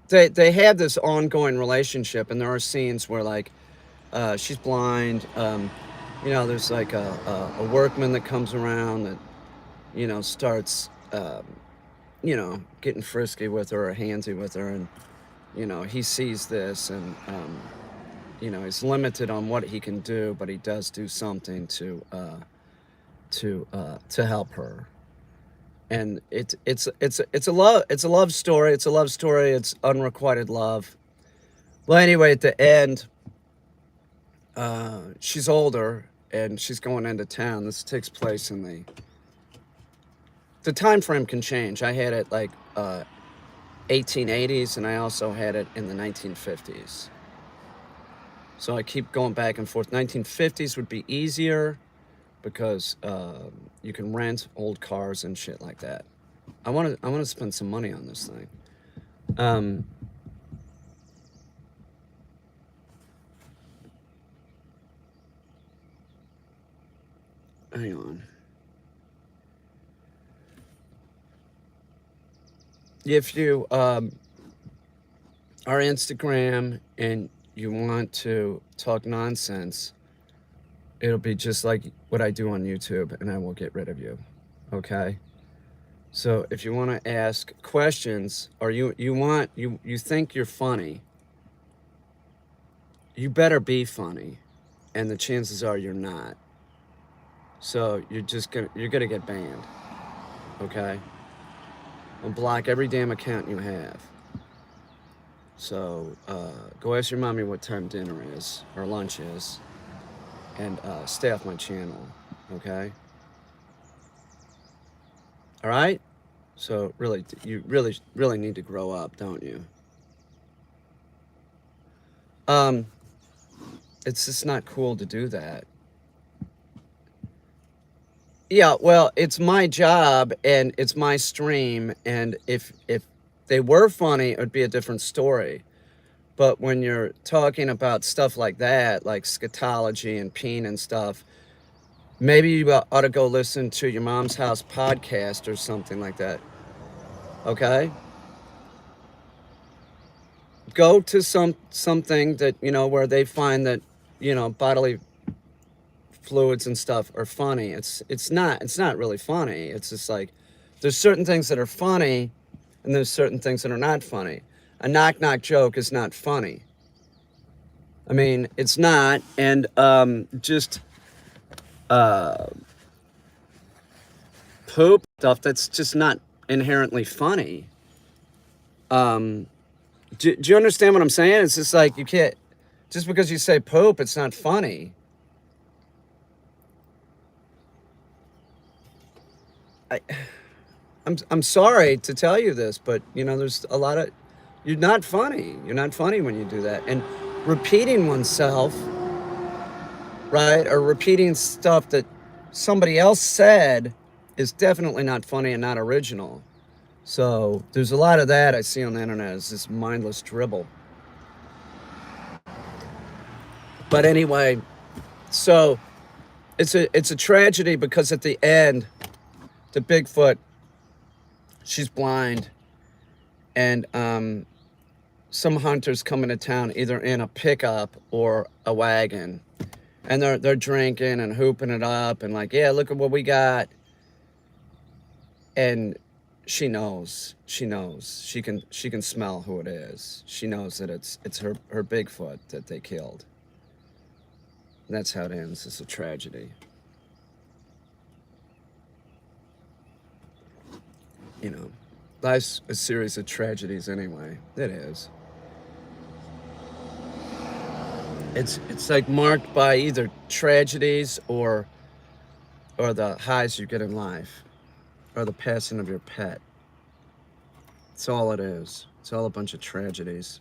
they have this ongoing relationship, and there are scenes where like she's blind. There's like a workman that comes around that starts getting frisky with her or handsy with her, and he sees this, and he's limited on what he can do, but he does do something to help her. And it's a love story. It's a love story. It's unrequited love. Well, anyway, at the end, she's older and she's going into town. This takes place in the time frame can change. I had it like 1880s, and I also had it in the 1950s. So I keep going back and forth. 1950s would be easier because you can rent old cars and shit like that. I want to spend some money on this thing. Um, Hang on. if you are Instagram and you want to talk nonsense, it'll be just like what I do on YouTube, and I will get rid of you. Okay? So if you want to ask questions, or you think you're funny, you better be funny, and the chances are you're not. So you're gonna get banned. Okay? I'll block every damn account you have. So go ask your mommy what time dinner is or lunch is, and stay off my channel. Okay? All right? So really, you really need to grow up, don't you? It's just not cool to do that. Yeah, well, it's my job and it's my stream, and if they were funny, it would be a different story. But when you're talking about stuff like that, like scatology and peen and stuff, maybe you ought to go listen to your mom's house podcast or something like that. Okay? Go to something that, where they find that, bodily fluids and stuff are funny. It's not really funny. It's just like there's certain things that are funny and there's certain things that are not funny. A knock knock joke is not funny. I mean, it's not, and just poop stuff that's just not inherently funny. Do you understand what I'm saying? It's just like you can't, just because you say poop, it's not funny. I'm sorry to tell you this, but there's a lot of, you're not funny. You're not funny when you do that. And repeating oneself, right, or repeating stuff that somebody else said is definitely not funny and not original. So there's a lot of that I see on the internet. It's this mindless dribble. But anyway, so it's a tragedy because at the end, the Bigfoot, she's blind, and some hunters come into town either in a pickup or a wagon, and they're drinking and hooping it up and like, yeah, look at what we got. And she knows she can smell who it is. She knows that it's her Bigfoot that they killed. And that's how it ends. It's a tragedy. Life's a series of tragedies anyway. It is. It's like marked by either tragedies or the highs you get in life, or the passing of your pet. It's all it is. It's all a bunch of tragedies.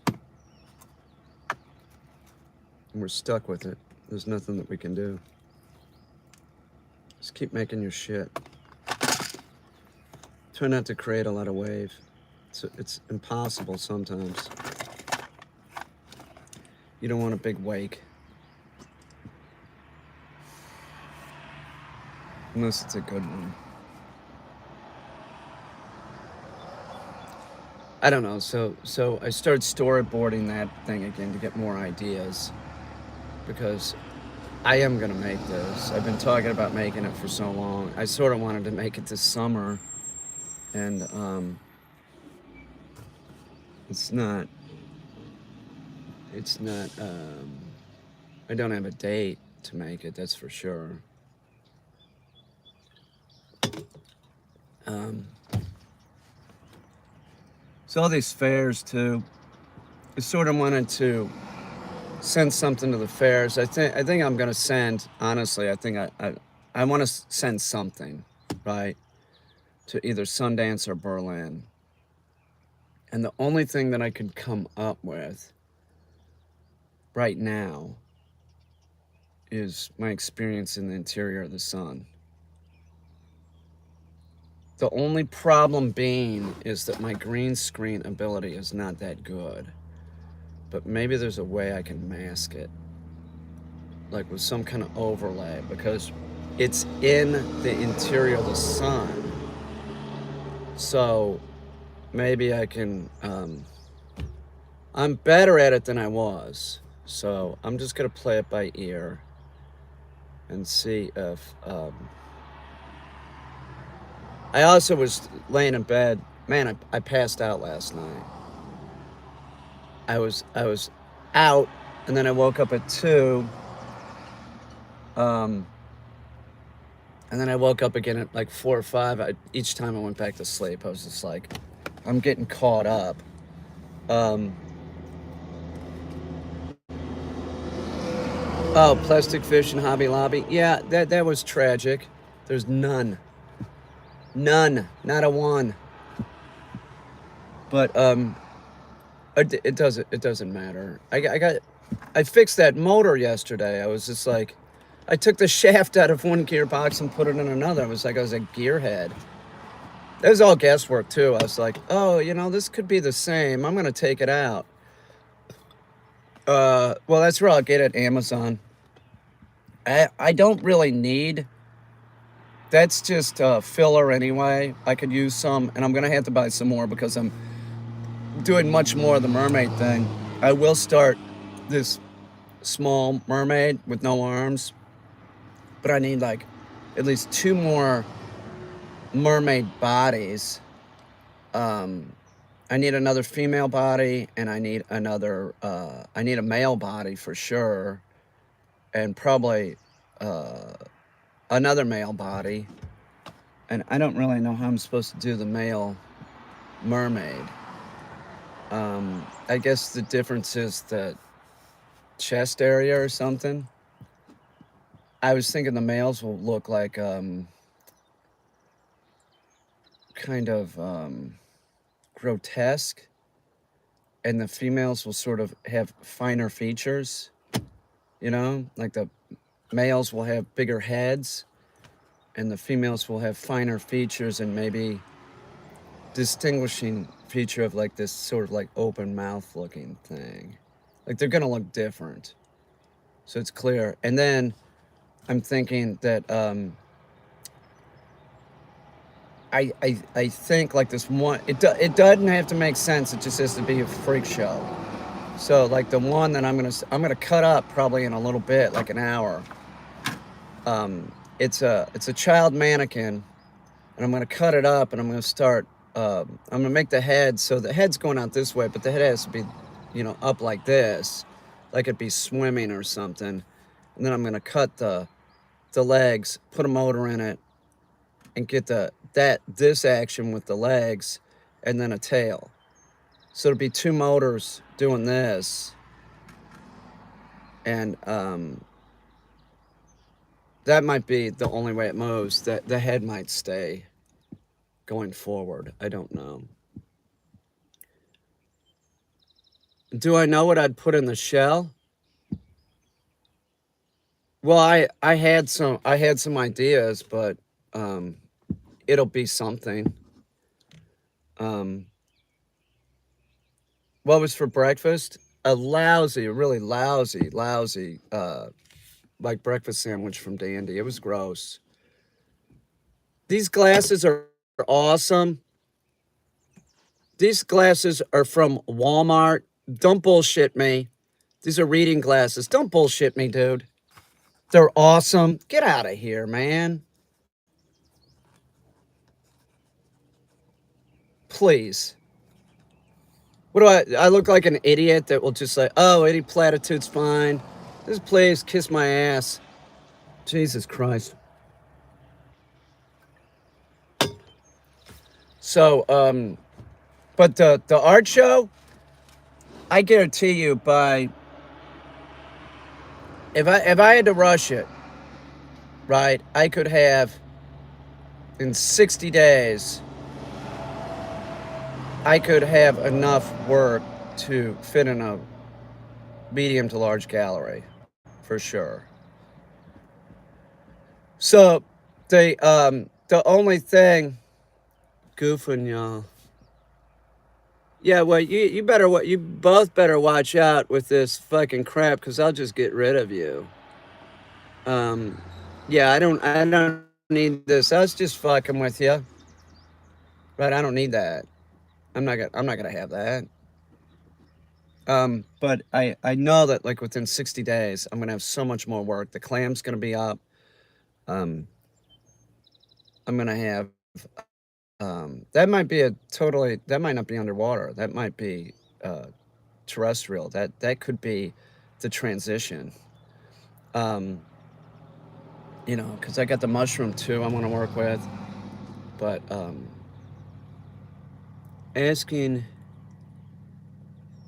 And we're stuck with it. There's nothing that we can do. Just keep making your shit. Try not to create a lot of wave. It's impossible sometimes. You don't want a big wake. Unless it's a good one. I don't know, so I started storyboarding that thing again to get more ideas, because I am gonna make this. I've been talking about making it for so long. I sort of wanted to make it this summer, and it's not, I don't have a date to make it, that's for sure. So all these fairs too, I sort of wanted to send something to the fairs. I think I'm gonna send, honestly, I want to send something, right, to either Sundance or Berlin. And the only thing that I could come up with right now is my experience in the interior of the sun. The only problem being is that my green screen ability is not that good. But maybe there's a way I can mask it, like with some kind of overlay, because it's in the interior of the sun. So maybe I can, I'm better at it than I was. So I'm just going to play it by ear and see if, I also was laying in bed. Man, I passed out last night. I was out, and then I woke up at 2, um, and then I woke up again at like 4 or 5. Each time I went back to sleep, I was just like, I'm getting caught up. Um, oh, plastic fish in Hobby Lobby. Yeah, that was tragic. There's none, not a one. But it doesn't matter. I fixed that motor yesterday. I was just like, I took the shaft out of one gearbox and put it in another. I was like, I was a gearhead. That was all guesswork too. I was like, oh, this could be the same. I'm gonna take it out. Well, that's where I'll get it, Amazon. I don't really need. That's just filler anyway. I could use some, and I'm gonna have to buy some more because I'm doing much more of the mermaid thing. I will start this small mermaid with no arms, but I need like at least 2 more mermaid bodies. Um, I need another female body, and I need another. I need a male body for sure, and probably uh, another male body. And I don't really know how I'm supposed to do the male mermaid. I guess the difference is the chest area or something. I was thinking the males will look like kind of grotesque, and the females will sort of have finer features. Like the males will have bigger heads, and the females will have finer features and maybe distinguishing feature of like this sort of like open mouth looking thing. Like they're gonna look different, so it's clear. And then I'm thinking that I think like this one, it doesn't have to make sense. It just has to be a freak show. So like the one that I'm gonna cut up probably in a little bit, like an hour. It's a child mannequin, and I'm gonna cut it up, and I'm gonna start. I'm gonna make the head so the head's going out this way, but the head has to be, up like this, like it'd be swimming or something. And then I'm gonna cut the legs, put a motor in it, and get this action with the legs, and then a tail. So it'll be 2 motors doing this, and that might be the only way it moves. That the head might stay going forward. I don't know. Do I know what I'd put in the shell? Well, I had some ideas, but it'll be something. Um, what was for breakfast? A really lousy, like breakfast sandwich from Dandy. It was gross. These glasses are awesome. These glasses are from Walmart. Don't bullshit me. These are reading glasses. Don't bullshit me, dude. They're awesome. Get out of here, man. Please. What do I look like an idiot that will just say, oh, any platitude's fine. Just please kiss my ass. Jesus Christ. So, but the art show, I guarantee you if I had to rush it, right, I could have in 60 days, I could have enough work to fit in a medium to large gallery, for sure. So the only thing goofing y'all. Yeah, well, you both better watch out with this fucking crap, because I'll just get rid of you. Um, yeah, I don't need this. I was just fucking with you, right? I don't need that. I'm not gonna have that. But I know that like within 60 days, I'm gonna have so much more work. The clam's gonna be up. Um, I'm gonna have that might be a totally that might not be underwater. That might be uh, terrestrial. That could be the transition. Um, because I got the mushroom too. I want to work with, but asking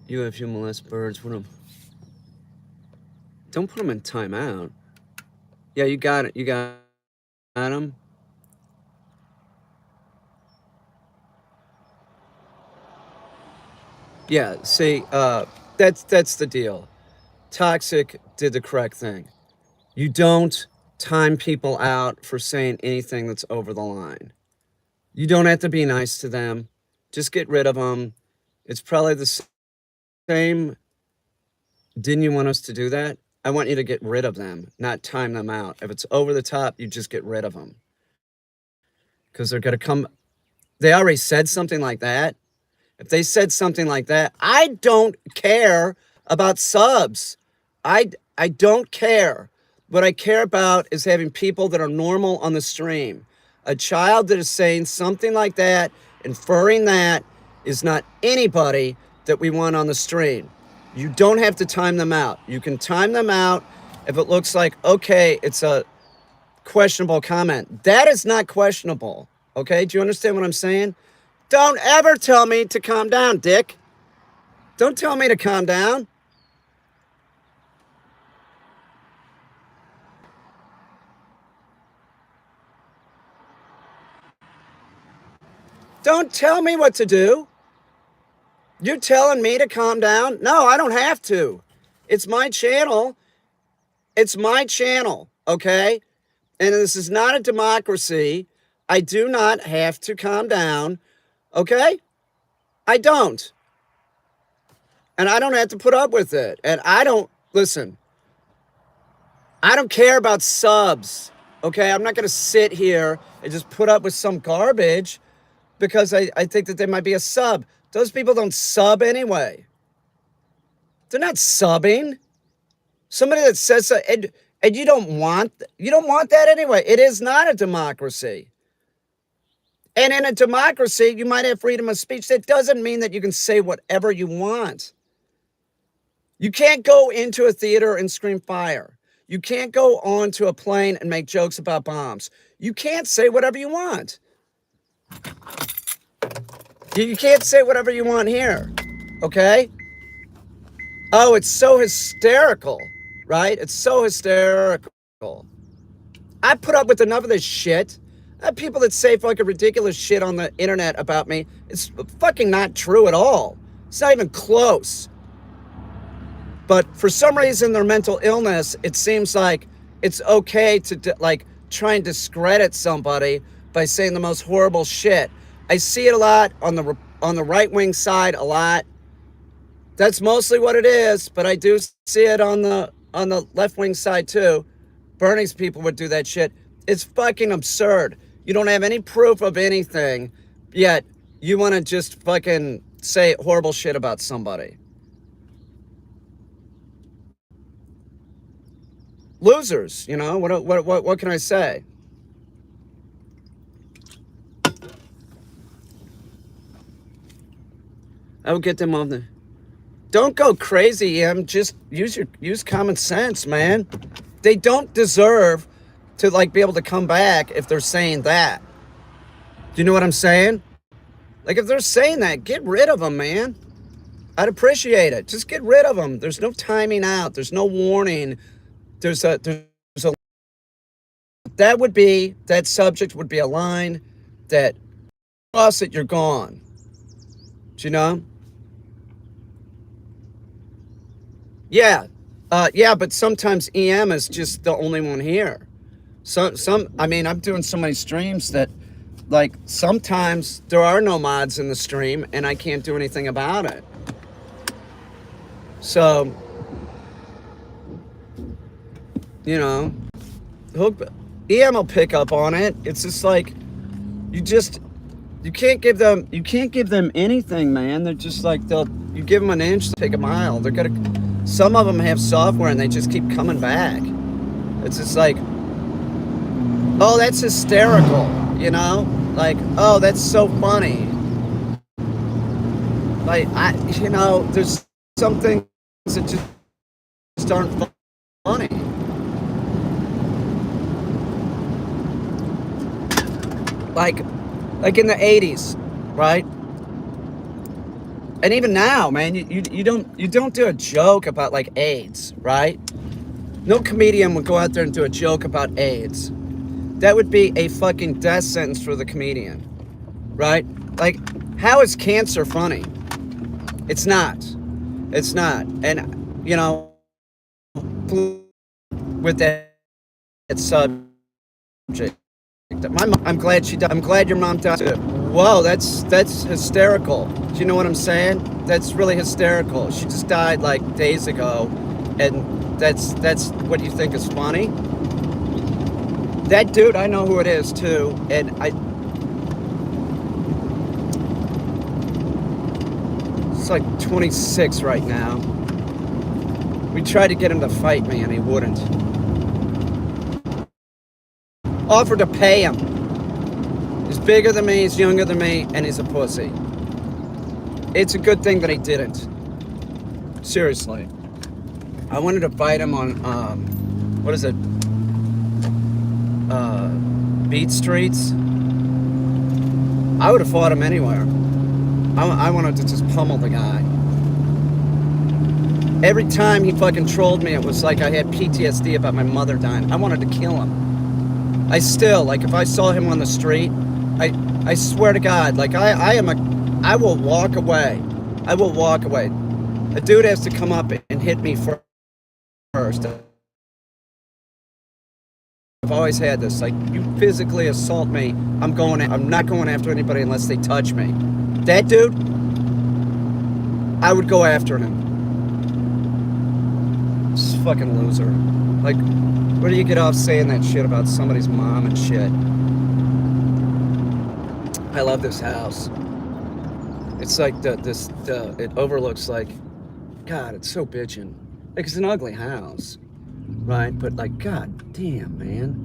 you if you molest birds. Don't put them in timeout. Yeah, you got it. You got them. Yeah. See, that's the deal. Toxic did the correct thing. You don't time people out for saying anything that's over the line. You don't have to be nice to them. Just get rid of them. It's probably the same. Didn't you want us to do that? I want you to get rid of them, not time them out. If it's over the top, you just get rid of them. Because they're going to come. They already said something like that. If they said something like that, I don't care about subs. I don't care. What I care about is having people that are normal on the stream. A child that is saying something like that, inferring that, is not anybody that we want on the stream. You don't have to time them out. You can time them out if it looks like, okay, it's a questionable comment. That is not questionable. Okay? Do you understand what I'm saying? Don't ever tell me to calm down, Dick. Don't tell me to calm down. Don't tell me what to do. You're telling me to calm down? No, I don't have to. It's my channel. It's my channel, okay? And this is not a democracy. I do not have to calm down, okay? I don't. And I don't have to put up with it. And I don't, listen, I don't care about subs, okay? I'm not going to sit here and just put up with some garbage because I think that they might be a sub. Those people don't sub anyway. They're not subbing. Somebody that says so, and you don't want that anyway. It is not a democracy. And in a democracy, you might have freedom of speech. That doesn't mean that you can say whatever you want. You can't go into a theater and scream fire. You can't go onto a plane and make jokes about bombs. You can't say whatever you want. You can't say whatever you want here, okay? Oh, it's so hysterical, right? It's so hysterical. I put up with enough of this shit. I have people that say fucking ridiculous shit on the internet about me. It's fucking not true at all. It's not even close. But for some reason, their mental illness, it seems like it's okay to like try and discredit somebody by saying the most horrible shit. I see it a lot on the right wing side a lot. That's mostly what it is, but I do see it on the left wing side too. Bernie's people would do that shit. It's fucking absurd. You don't have any proof of anything, yet you want to just fucking say horrible shit about somebody. Losers, you know, what can I say? I would get them on the. Don't go crazy, Em. Just use common sense, man. They don't deserve to like be able to come back if they're saying that. Do you know what I'm saying? Like if they're saying that, get rid of them, man. I'd appreciate it. Just get rid of them. There's no timing out. There's no warning. There's a that subject would be a line that cross it, you're gone. Do you know? Yeah. Yeah, but sometimes EM is just the only one here. I mean, I'm doing so many streams that, like, sometimes there are no mods in the stream and I can't do anything about it. So, you know, EM will pick up on it. It's just like, you just, You can't give them anything, man. They're just like you give them an inch, they'll take a mile. Some of them have software and they just keep coming back. It's just like, oh, that's hysterical, you know? Like, oh, that's so funny. Like, there's some things that just aren't funny. Like in the 80s, right? And even now, man, you don't do a joke about like AIDS, right? No comedian would go out there and do a joke about AIDS. That would be a fucking death sentence for the comedian, right? Like, how is cancer funny? It's not. It's not. And, you know, with that subject, I'm glad she died. I'm glad your mom died too. Whoa, that's hysterical. Do you know what I'm saying? That's really hysterical. She just died like days ago, and that's what you think is funny? That dude, I know who it is too, and it's like 26 right now. We tried to get him to fight me and he wouldn't. Offered to pay him. He's bigger than me, he's younger than me, and he's a pussy. It's a good thing that he didn't. Seriously. I wanted to fight him on, what is it? Beat Streets. I would have fought him anywhere. I wanted to just pummel the guy. Every time he fucking trolled me, it was like I had PTSD about my mother dying. I wanted to kill him. I still, like, if I saw him on the street, I swear to God, like, I will walk away. I will walk away. A dude has to come up and hit me first. I've always had this, like, you physically assault me, I'm not going after anybody unless they touch me. That dude, I would go after him. This fucking loser. Like, where do you get off saying that shit about somebody's mom and shit? I love this house. It's like it overlooks, like, God, it's so bitchin'. Like, it's an ugly house, right? But, like, God damn, man.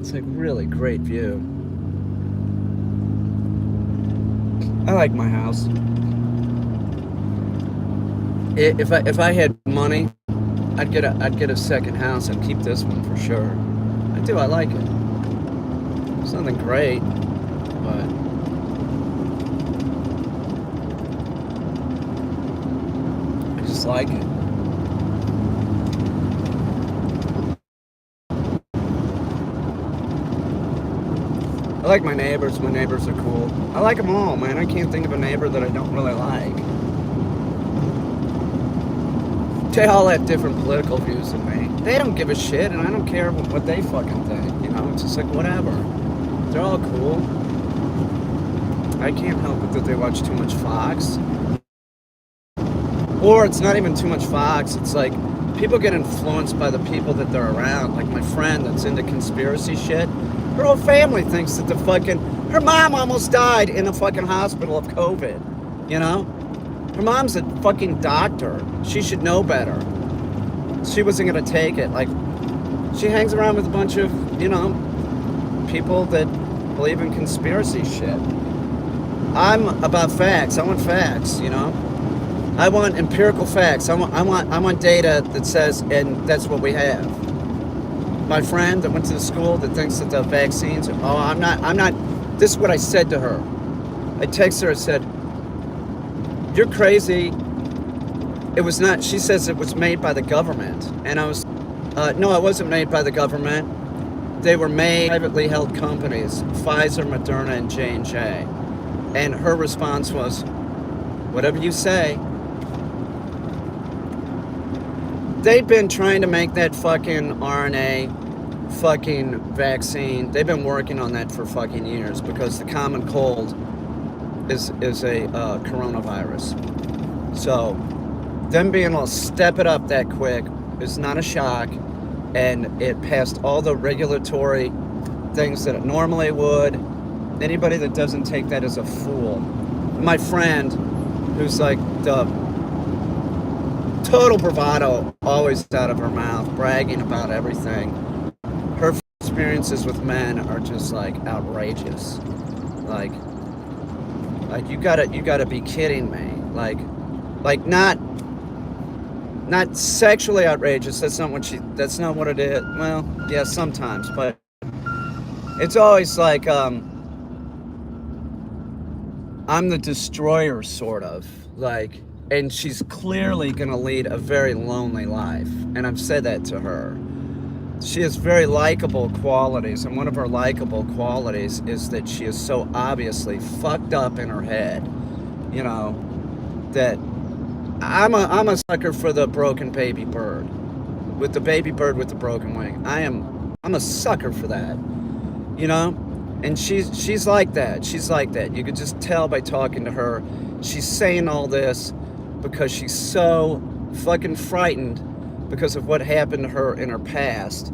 It's like really great view. I like my house. If I had money, I'd get a second house and keep this one for sure. I do. I like it. It's nothing great, but I just like it. I like my neighbors. My neighbors are cool. I like them all, man. I can't think of a neighbor that I don't really like. They all have different political views than me. They don't give a shit, and I don't care what they fucking think. You know, it's just like, whatever. They're all cool. I can't help it that they watch too much Fox. Or it's not even too much Fox. It's like, people get influenced by the people that they're around. Like my friend that's into conspiracy shit. Her whole family thinks that her mom almost died in a fucking hospital of COVID. You know? Her mom's a fucking doctor. She should know better. She wasn't gonna take it. Like, she hangs around with a bunch of, you know, people that believe in conspiracy shit. I'm about facts. I want facts, you know? I want empirical facts. I want data that says, and that's what we have. My friend that went to the school that thinks that the vaccines, I'm not, this is what I said to her. I texted her and said, you're crazy. It was not, she says it was made by the government. And I was, no, it wasn't made by the government. They were made privately held companies, Pfizer, Moderna, and J&J. And her response was, whatever you say. They've been trying to make that fucking RNA fucking vaccine. They've been working on that for fucking years because the common cold is a coronavirus. So them being able to step it up that quick is not a shock, and it passed all the regulatory things that it normally would. Anybody that doesn't take that as a fool. My friend, who's like the total bravado, always out of her mouth, bragging about everything. Her experiences with men are just like outrageous. Like you gotta be kidding me. Like not sexually outrageous. That's not what it is. Well, yeah, sometimes, but it's always like I'm the destroyer, sort of, like, and she's clearly gonna lead a very lonely life, and I've said that to her. She has very likable qualities, and one of her likable qualities is that she is so obviously fucked up in her head, you know, that I'm a sucker for the broken baby bird, with the baby bird with the broken wing. I'm a sucker for that, you know. And she's like that. She's like that. You could just tell by talking to her. She's saying all this because she's so fucking frightened because of what happened to her in her past.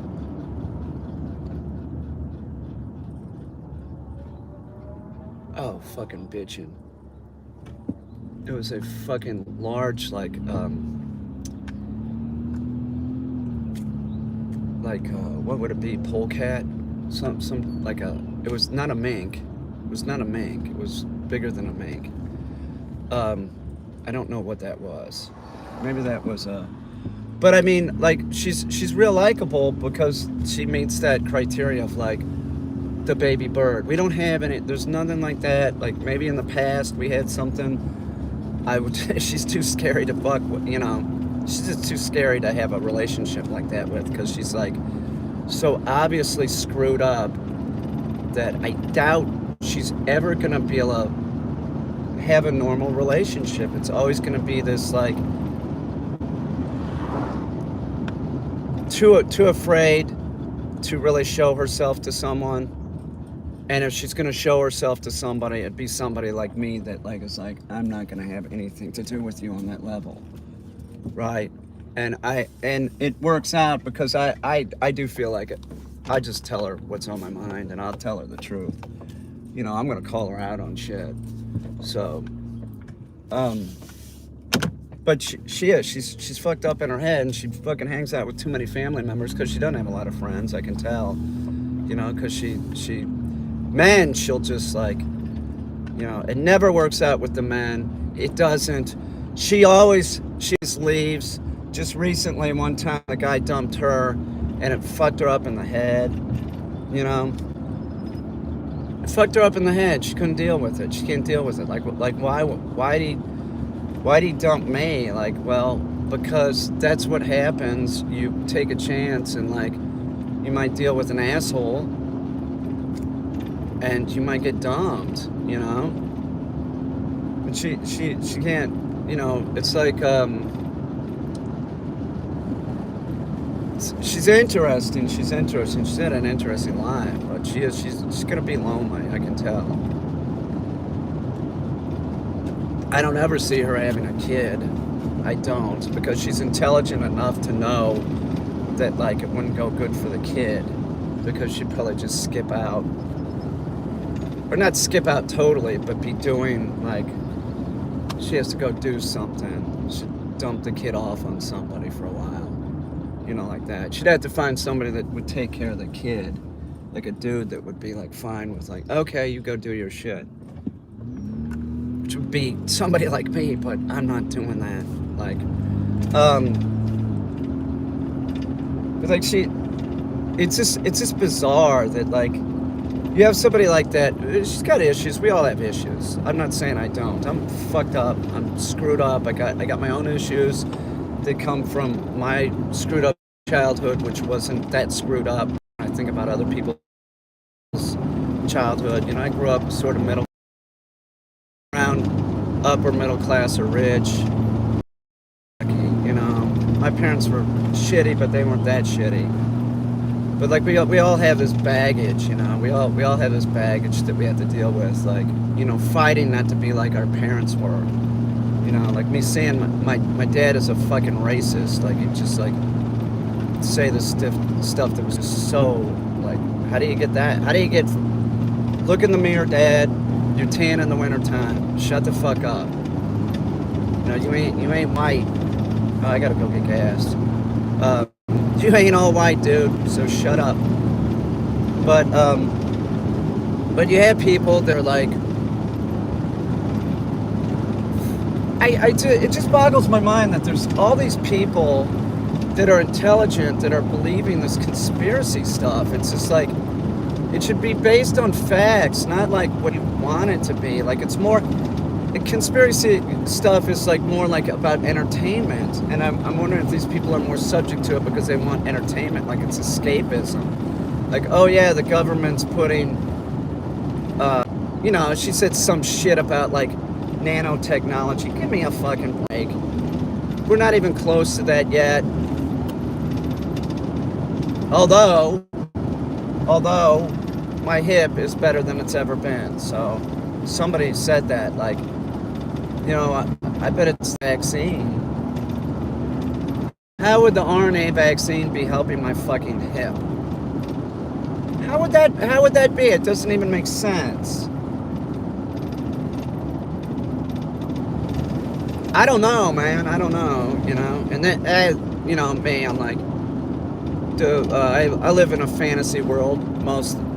Oh, fucking bitchin'. It was a fucking large, like what would it be? Polecat? Some like a. It was not a mink. It was not a mink. It was bigger than a mink. I don't know what that was. Maybe that was a. But I mean, like, she's real likable because she meets that criteria of like the baby bird. We don't have any. There's nothing like that. Like maybe in the past we had something. She's too scary to fuck with. You know, she's just too scary to have a relationship like that with because she's like so obviously screwed up that I doubt she's ever gonna be able to have a normal relationship. It's always gonna be this like too afraid to really show herself to someone. And if she's gonna show herself to somebody, it'd be somebody like me that like is like, I'm not gonna have anything to do with you on that level, right? And it works out because I do feel like it. I just tell her what's on my mind, and I'll tell her the truth. You know, I'm gonna call her out on shit. So, but she's fucked up in her head, and she fucking hangs out with too many family members because she doesn't have a lot of friends. I can tell, you know, because she'll just like, you know, it never works out with the men. It doesn't. She just leaves. Just recently, one time, a guy dumped her, and it fucked her up in the head, you know? It fucked her up in the head. She couldn't deal with it. She can't deal with it. Like why'd he dump me? Like, well, because that's what happens. You take a chance, and like, you might deal with an asshole, and you might get dumped, you know? But she can't, you know, it's like, she's interesting. She's had an interesting life, but she's gonna be lonely. I can tell. I don't ever see her having a kid. I don't, because she's intelligent enough to know that like it wouldn't go good for the kid, because she'd probably just skip out, or not skip out totally, but be doing like she has to go do something. She'd dump the kid off on somebody for a while. You know, like that. She'd have to find somebody that would take care of the kid. Like a dude that would be like fine with like, okay, you go do your shit. Which would be somebody like me, but I'm not doing that. Like, but like it's just bizarre that like, you have somebody like that. She's got issues. We all have issues. I'm not saying I don't. I'm fucked up. I'm screwed up. I got my own issues that come from my screwed up childhood, which wasn't that screwed up. I think about other people's childhood. You know, I grew up sort of middle, around upper middle class or rich. You know, my parents were shitty, but they weren't that shitty. But like we all have this baggage, you know. We all have this baggage that we have to deal with, like, you know, fighting not to be like our parents were. You know, like me saying my dad is a fucking racist. Like, he just like say this stuff that was just so like How do you get that? How do you get, look in the mirror, Dad, you're tan in the wintertime. Shut the fuck up. You know, you ain't white. Oh, I gotta go get gas. You ain't all white, dude, so shut up. But you have people that are like, it just boggles my mind that there's all these people that are intelligent that are believing this conspiracy stuff. It's just like, it should be based on facts, not like what you want it to be. Like, it's more, the conspiracy stuff is like more like about entertainment, and I'm wondering if these people are more subject to it because they want entertainment, like it's escapism. Like, oh yeah, the government's putting, you know, she said some shit about like nanotechnology. Give me a fucking break. We're not even close to that yet. Although my hip is better than it's ever been. So somebody said that, like, you know, I bet it's the vaccine. How would the RNA vaccine be helping my fucking hip? How would that be? It doesn't even make sense. I don't know, man. I don't know, you know. And then, you know, me, I'm like, dude, I live in a fantasy world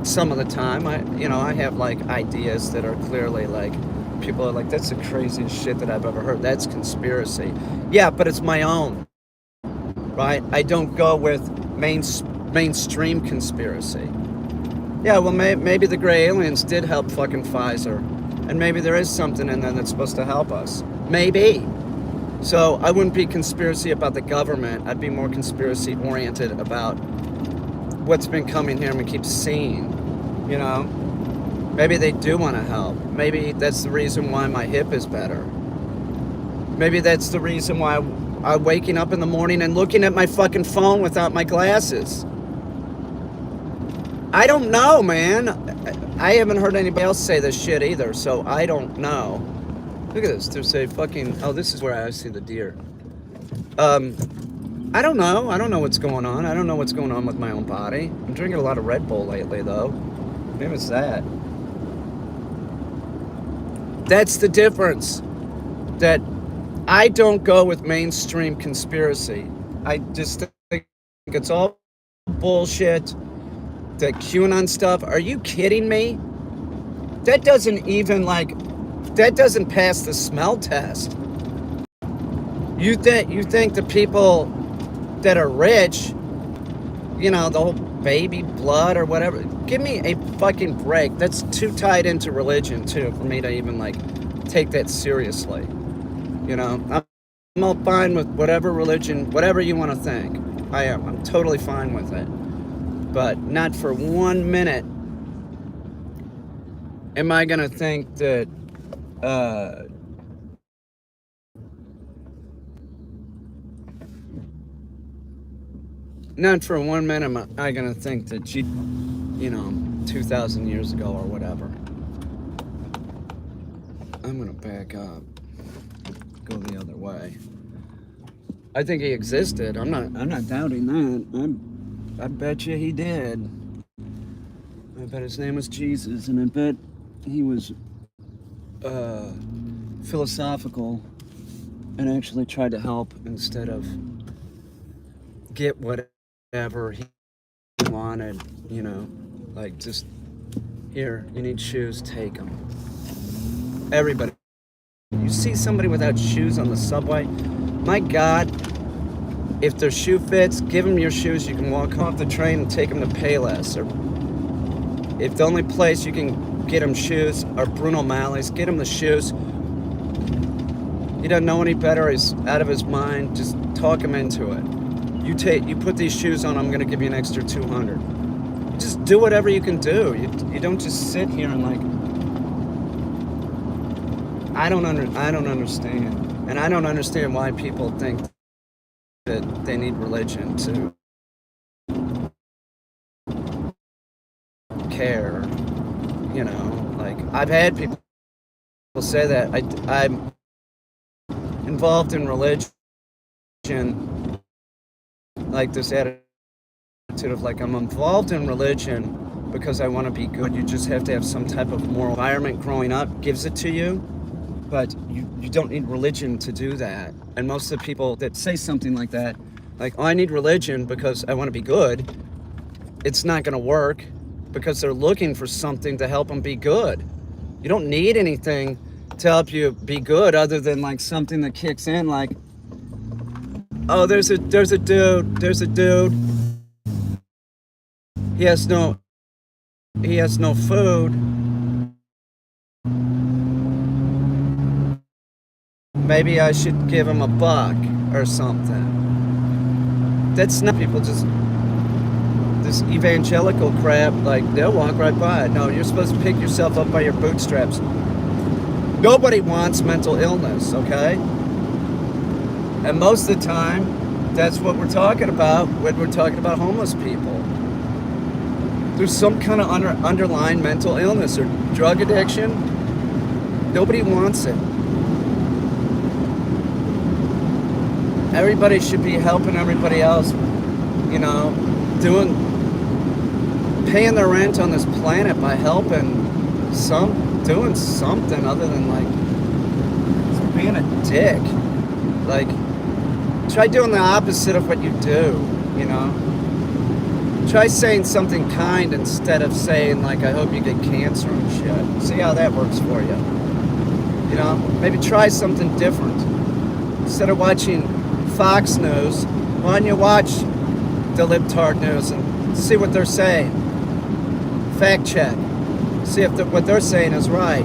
some of the time. I have like ideas that are clearly like, people are like, that's the craziest shit that I've ever heard. That's conspiracy. Yeah, but it's my own, right? I don't go with mainstream conspiracy. Yeah, well, maybe the gray aliens did help fucking Pfizer. And maybe there is something in there that's supposed to help us. Maybe. So I wouldn't be conspiracy about the government. I'd be more conspiracy oriented about what's been coming here and we keep seeing, you know? Maybe they do want to help. Maybe that's the reason why my hip is better. Maybe that's the reason why I'm waking up in the morning and looking at my fucking phone without my glasses. I don't know, man. I haven't heard anybody else say this shit either, so I don't know. Look at this. There's a fucking... Oh, this is where I see the deer. I don't know. I don't know what's going on. I don't know what's going on with my own body. I'm drinking a lot of Red Bull lately, though. Maybe it's that. That's the difference. That I don't go with mainstream conspiracy. I just think it's all bullshit. The QAnon stuff. Are you kidding me? That doesn't pass the smell test. You think the people that are rich, you know, the whole baby blood or whatever, give me a fucking break. That's too tied into religion too for me to even like take that seriously. You know, I'm all fine with whatever religion, whatever you want to think. I'm totally fine with it. But not for 1 minute am I gonna think that not for 1 minute am I gonna think that 2,000 years ago or whatever. I'm gonna back up, go the other way. I think he existed. I'm not doubting that. I bet you he did. I bet his name was Jesus, and I bet he was philosophical and actually tried to help instead of get whatever he wanted, you know, like just, here, you need shoes, take them. Everybody. You see somebody without shoes on the subway, my God, if their shoe fits, give them your shoes. You can walk off the train and take them to Payless. Or if the only place you can get them shoes are Bruno Malley's, get him the shoes. He doesn't know any better. He's out of his mind. Just talk him into it. You put these shoes on, I'm going to give you an extra 200. You just do whatever you can do. You don't just sit here and like, I don't understand. And I don't understand why people think that they need religion to care, you know, like I've had people say that I'm involved in religion, like this attitude of like, I'm involved in religion because I want to be good. You just have to have some type of moral environment growing up gives it to you. But you don't need religion to do that. And most of the people that say something like that, like, oh, I need religion because I want to be good, it's not going to work because they're looking for something to help them be good. You don't need anything to help you be good other than like something that kicks in like, oh, there's a dude. He has no food. Maybe I should give him $1 or something. That's not people just this evangelical crap, like they'll walk right by it. No, you're supposed to pick yourself up by your bootstraps. Nobody wants mental illness, okay? And most of the time, that's what we're talking about when we're talking about homeless people. There's some kind of underlying mental illness or drug addiction. Nobody wants it. Everybody should be helping everybody else, you know, paying their rent on this planet by helping doing something other than like being a dick. Like, try doing the opposite of what you do, you know? Try saying something kind instead of saying like, I hope you get cancer and shit. See how that works for you. You know, maybe try something different. Instead of watching Fox News, why don't you watch the libtard news and see what they're saying? Fact check. See if what they're saying is right.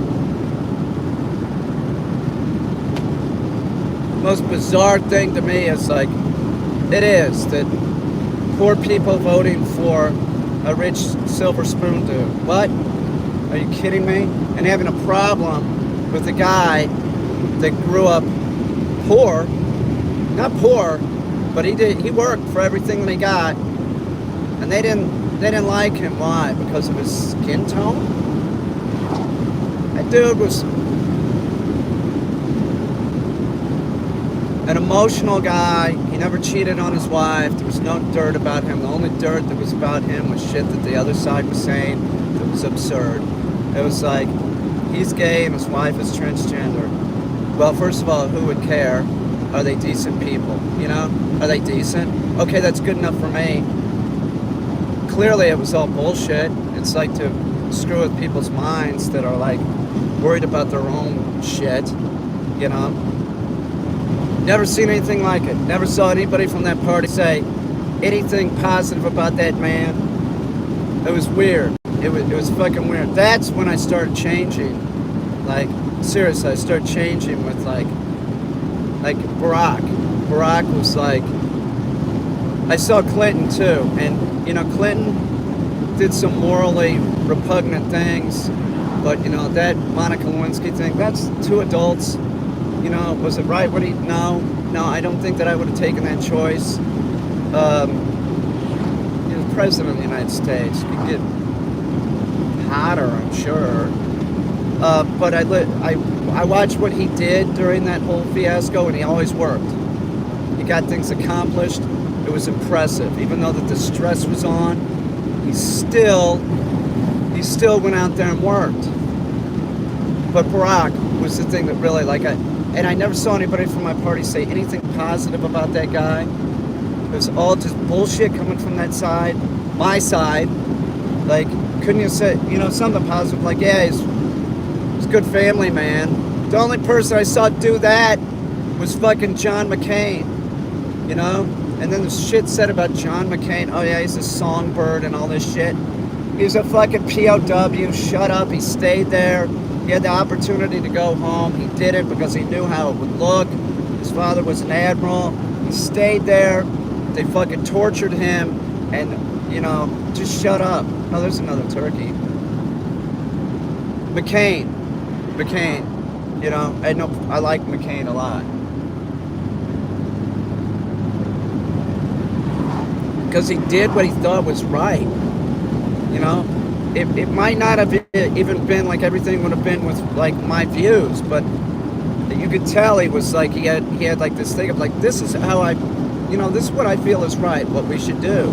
The most bizarre thing to me is like, it is that poor people voting for a rich silver spoon dude. What? Are you kidding me? And having a problem with a guy that grew up poor, not poor, but he worked for everything that he got, and they didn't like him. Why? Because of his skin tone? That dude was an emotional guy. He never cheated on his wife. There was no dirt about him. The only dirt that was about him was shit that the other side was saying that was absurd. It was like, he's gay and his wife is transgender. Well, first of all, who would care? Are they decent people? You know? Are they decent? Okay, that's good enough for me. Clearly it was all bullshit. It's like to screw with people's minds that are like worried about their own shit, you know? Never seen anything like it. Never saw anybody from that party say anything positive about that man. It was weird. It was fucking weird. That's when I started changing. Like, seriously, I started changing with like Barack. Barack was like, I saw Clinton too, and you know, Clinton did some morally repugnant things, but you know, that Monica Lewinsky thing, that's two adults. You know, was it right? No, I don't think that I would have taken that choice. He was president of the United States. Could get hotter, I'm sure. But I watched what he did during that whole fiasco, and he always worked. He got things accomplished. It was impressive. Even though the stress was on, he still went out there and worked. But Barack was the thing that really, like, I never saw anybody from my party say anything positive about that guy. It was all just bullshit coming from that side, my side. Like, couldn't you say, you know, something positive? Like, yeah, he's a good family man. The only person I saw do that was fucking John McCain, you know? And then the shit said about John McCain, oh yeah, he's a songbird and all this shit. He's a fucking POW, shut up, he stayed there. He had the opportunity to go home. He did it because he knew how it would look. His father was an admiral. He stayed there. They fucking tortured him. And, you know, just shut up. Oh, there's another turkey. McCain. You know, I like McCain a lot. Because he did what he thought was right. You know? It might not have even been like everything would have been with like my views, but you could tell he was like, he had like this thing of like, this is how this is what I feel is right, what we should do.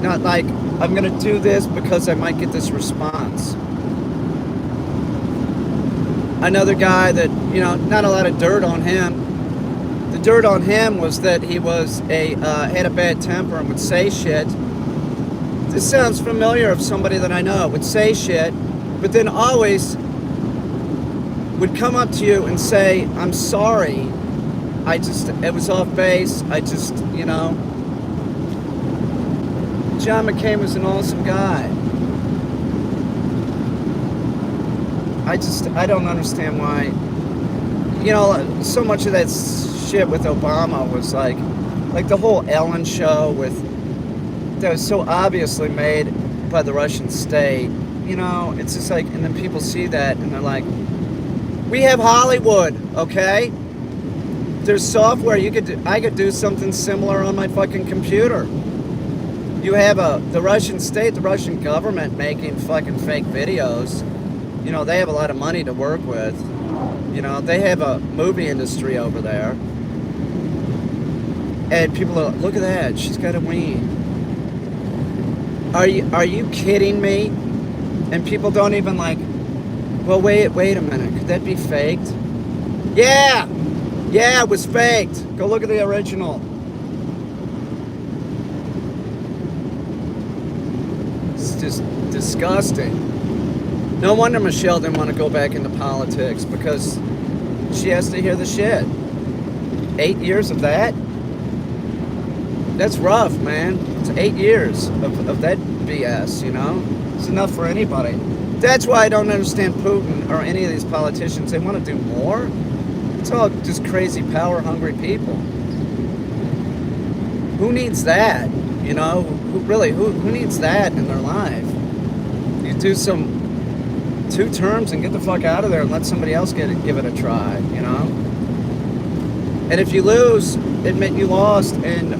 Not like, I'm going to do this because I might get this response. Another guy that, you know, not a lot of dirt on him. The dirt on him was that he was had a bad temper and would say shit. This sounds familiar of somebody that I know. Would say shit, but then always would come up to you and say, I'm sorry. It was off base. You know. John McCain was an awesome guy. I don't understand why, you know, so much of that shit with Obama was like the whole Ellen show that was so obviously made by the Russian state. You know, it's just like, and then people see that and they're like, we have Hollywood, okay? There's software I could do something similar on my fucking computer. You have the Russian state, the Russian government making fucking fake videos. You know, they have a lot of money to work with. You know, they have a movie industry over there. And people are, look at that, she's got a ween. Are you kidding me? And people don't even like, well, wait a minute, could that be faked? Yeah, it was faked. Go look at the original. It's just disgusting. No wonder Michelle didn't want to go back into politics, because she has to hear the shit. 8 years of that? That's rough, man. It's 8 years of that BS, you know? It's enough for anybody. That's why I don't understand Putin or any of these politicians. They want to do more. It's all just crazy, power-hungry people. Who needs that? You know? Who needs that in their life? You do some 2 terms and get the fuck out of there and let somebody else give it a try, you know? And if you lose, admit you lost and,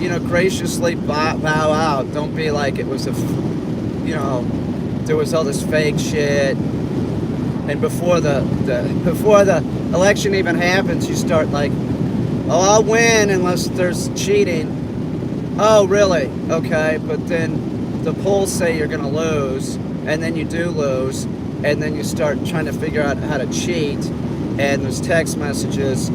you know, graciously bow out. Don't be like it was you know, there was all this fake shit. And before the election even happens, you start like, oh, I'll win unless there's cheating. Oh, really? Okay, but then the polls say you're gonna lose, and then you do lose, and then you start trying to figure out how to cheat, and there's text messages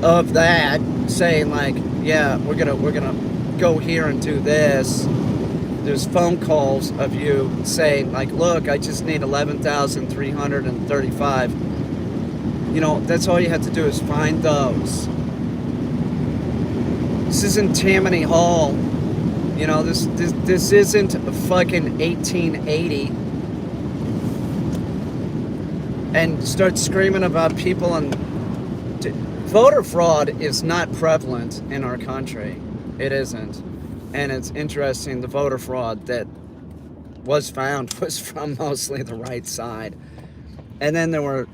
of that saying like, yeah, we're gonna go here and do this. There's phone calls of you saying like, look, I just need 11,335. You know, that's all you have to do is find those. This isn't Tammany Hall. You know, this isn't fucking 1880. And start screaming about people and voter fraud is not prevalent in our country. It isn't. And it's interesting, the voter fraud that was found was from mostly the right side. And then there were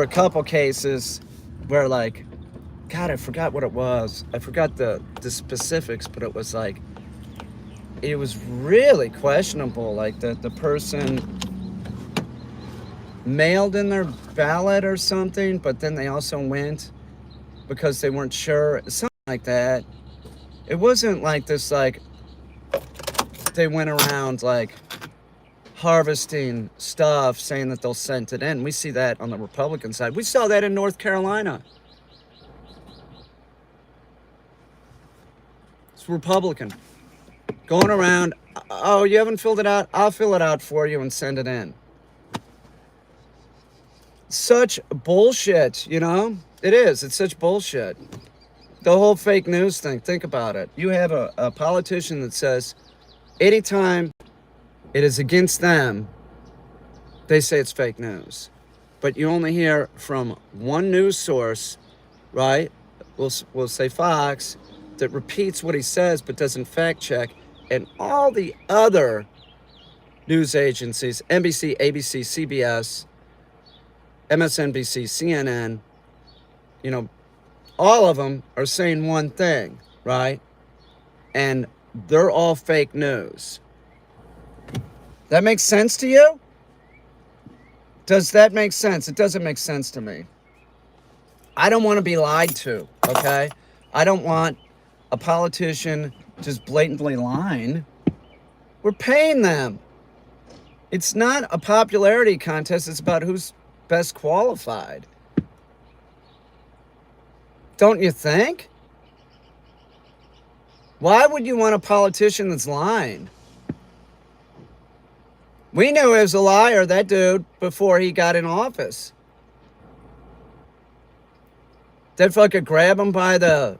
a couple cases where like, God, I forgot what it was. I forgot the specifics, but it was like, it was really questionable. Like the person mailed in their ballot or something, but then they also went because they weren't sure, something like that. It wasn't like this, like they went around like harvesting stuff saying that they'll send it in. We see that on the Republican side. We saw that in North Carolina. It's Republican going around, oh, you haven't filled it out? I'll fill it out for you and send it in. Such bullshit, you know? It is. It's such bullshit. The whole fake news thing, think about it. You have a politician that says anytime it is against them, they say it's fake news. But you only hear from one news source, right? We'll say Fox, that repeats what he says but doesn't fact check. And all the other news agencies, NBC, ABC, CBS, MSNBC, CNN, you know, all of them are saying one thing, right? And they're all fake news. That makes sense to you? Does that make sense? It doesn't make sense to me. I don't want to be lied to, okay? I don't want a politician just blatantly lying. We're paying them. It's not a popularity contest. It's about who's best qualified. Don't you think? Why would you want a politician that's lying? We knew he was a liar, that dude, before he got in office. They'd fucking grab him by the,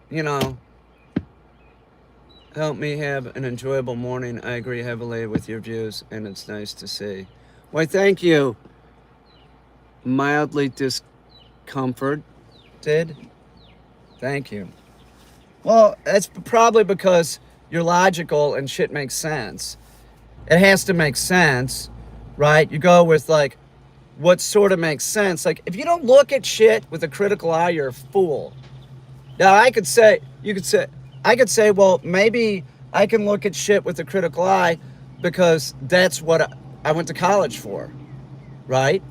help me have an enjoyable morning. I agree heavily with your views, and it's nice to see. Why, thank you. Mildly discomforted. Thank you. Well, that's probably because you're logical and shit makes sense. It has to make sense, right? You go with like what sort of makes sense. Like if you don't look at shit with a critical eye, you're a fool. Now I could say, well, maybe I can look at shit with a critical eye because that's what I went to college for, right?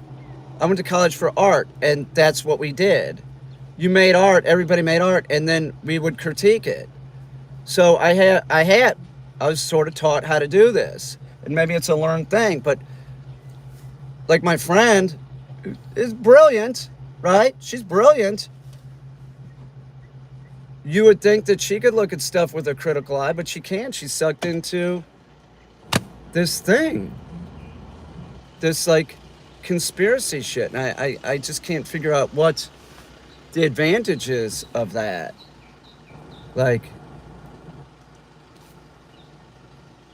I went to college for art, and that's what we did. You made art, everybody made art, and then we would critique it. So I was sort of taught how to do this. And maybe it's a learned thing, but like my friend is brilliant, right? She's brilliant. You would think that she could look at stuff with a critical eye, but she can't. She's sucked into this thing. This like conspiracy shit. And I just can't figure out what the advantages of that. Like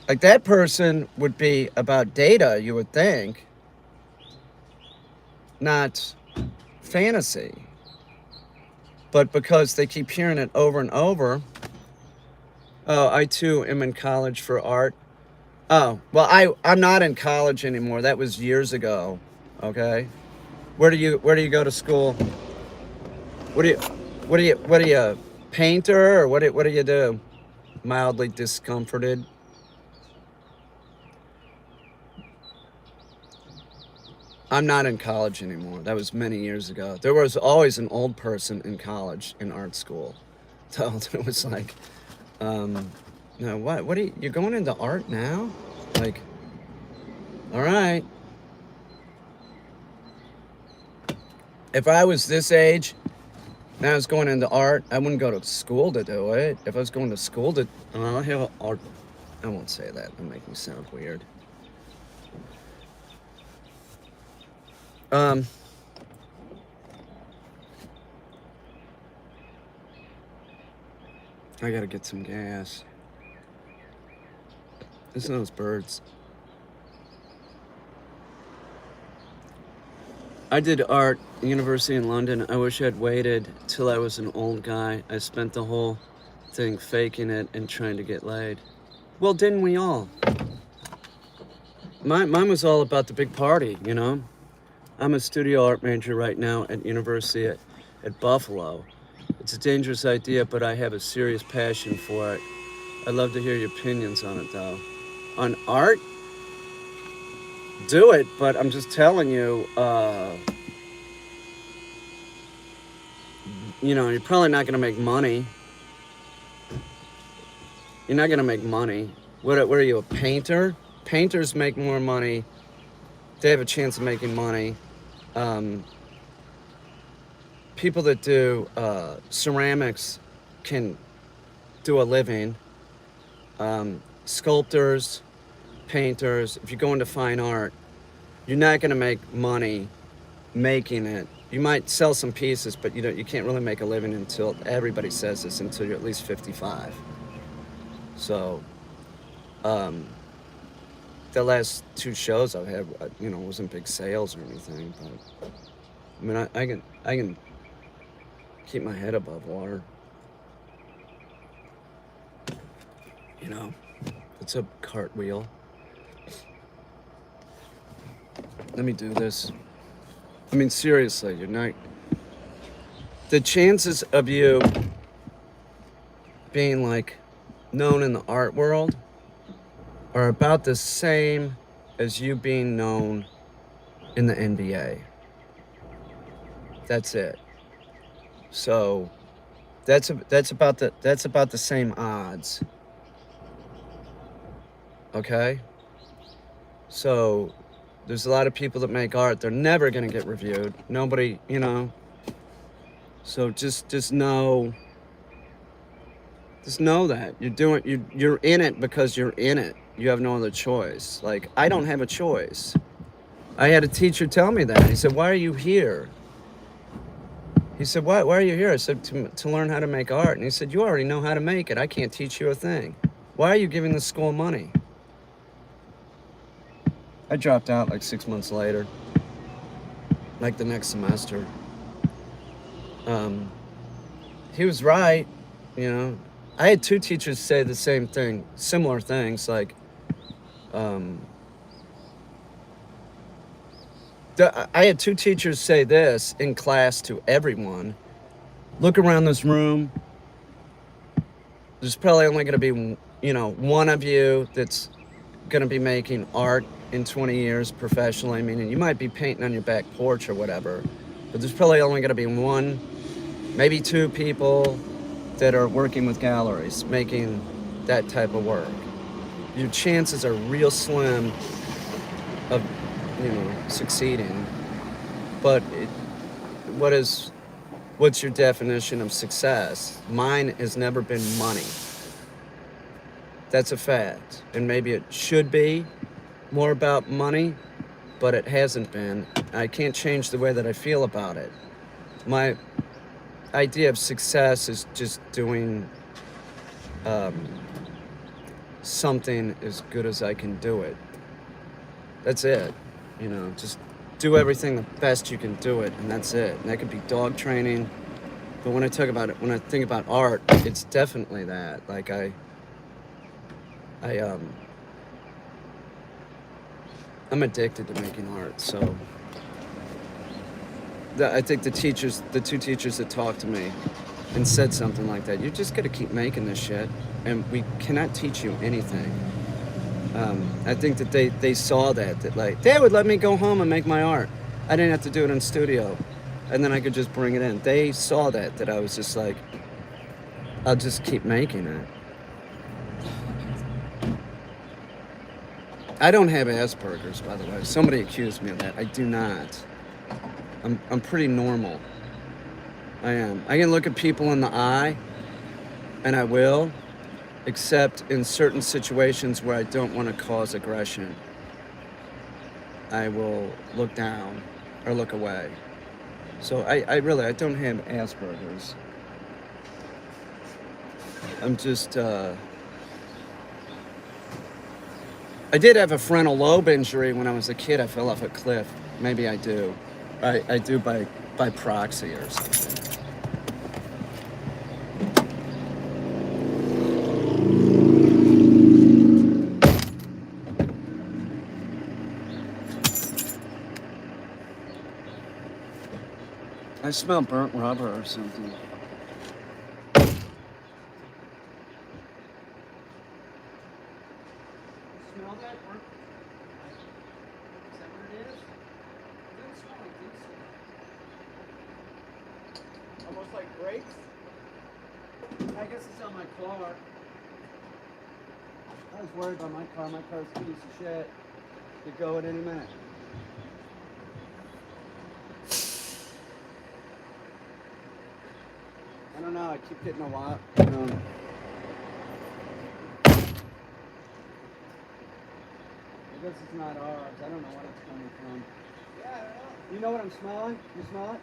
that person would be about data, you would think, not fantasy. But because they keep hearing it over and over, oh, I too am in college for art. Oh, well, I'm not in college anymore. That was years ago. Okay, where do you go to school? What are you painter, or what do you do? Mildly discomforted. I'm not in college anymore. That was many years ago. There was always an old person in college, in art school. So it was like, no, what are you're going into art now? Like, all right. If I was this age and I was going into art, I wouldn't go to school to do it. If I was going to school to, have art, I won't say that. It'll make me sound weird. I gotta get some gas. Listen to those birds. I did art at university in London. I wish I'd waited till I was an old guy. I spent the whole thing faking it and trying to get laid. Well, didn't we all? Mine was all about the big party, I'm a studio art major right now at university at Buffalo. It's a dangerous idea, but I have a serious passion for it. I'd love to hear your opinions on it, though. On art? Do it, but I'm just telling you, you're probably not going to make money. You're not going to make money. What are you, a painter? Painters make more money. They have a chance of making money. People that do ceramics can do a living. Sculptors, painters, if you go into fine art, you're not going to make money making it. You might sell some pieces, but you can't really make a living until, everybody says this, until you're at least 55. So, the last 2 shows I've had, wasn't big sales or anything, but I mean, I can keep my head above water. It's a cartwheel. Let me do this. I mean, seriously, you're not. The chances of you being like known in the art world are about the same as you being known in the NBA. That's it. So that's about the same odds. okay? So there's a lot of people that make art. They're never going to get reviewed. Nobody, you know. So just know that you're in it because you're in it. You have no other choice. Like, I don't have a choice. I had a teacher tell me that. He said, "Why are you here?" He said, why are you here? I said, to learn how to make art. And he said, "You already know how to make it. I can't teach you a thing. Why are you giving the school money?" I dropped out like 6 months later, like the next semester. He was right, you know. I had two teachers say the same thing, similar things, like, I had two teachers say this in class to everyone. Look around this room. There's probably only going to be, you know, one of you that's going to be making art in 20 years professionally. Meaning you might be painting on your back porch or whatever, but there's probably only going to be one, maybe two people that are working with galleries making that type of work. Your chances are real slim of, you know, succeeding. But what's your definition of success? Mine has never been money. That's a fact. And maybe it should be more about money, but it hasn't been. I can't change the way that I feel about it. My idea of success is just doing something as good as I can do it. That's it. You know, just do everything the best you can do it, and that's it. And that could be dog training. But when I think about art, it's definitely that. Like I'm addicted to making art. So I think the two teachers that talked to me and said something like that, you just got to keep making this shit, and we cannot teach you anything. I think that they saw that like they would let me go home and make my art. I didn't have to do it in studio, and then I could just bring it in. They saw that I was just like, I'll just keep making it. I don't have Asperger's, by the way. Somebody accused me of that. I do not. I'm pretty normal. I am. I can look at people in the eye, and I will, except in certain situations where I don't want to cause aggression. I will look down or look away. So I don't have Asperger's. I'm just, I did have a frontal lobe injury when I was a kid. I fell off a cliff. Maybe I do. I do by proxy or something. I smell burnt rubber or something. Smell that? Is that what it is? It doesn't smell like diesel. Almost like brakes. I guess it's on my car. I was worried about my car. My car's a piece of shit. Could go at any minute. I don't know. I keep getting a lot. I guess it's not ours. I don't know what it's coming from. Yeah, I don't know. You know what I'm smelling? You smell it?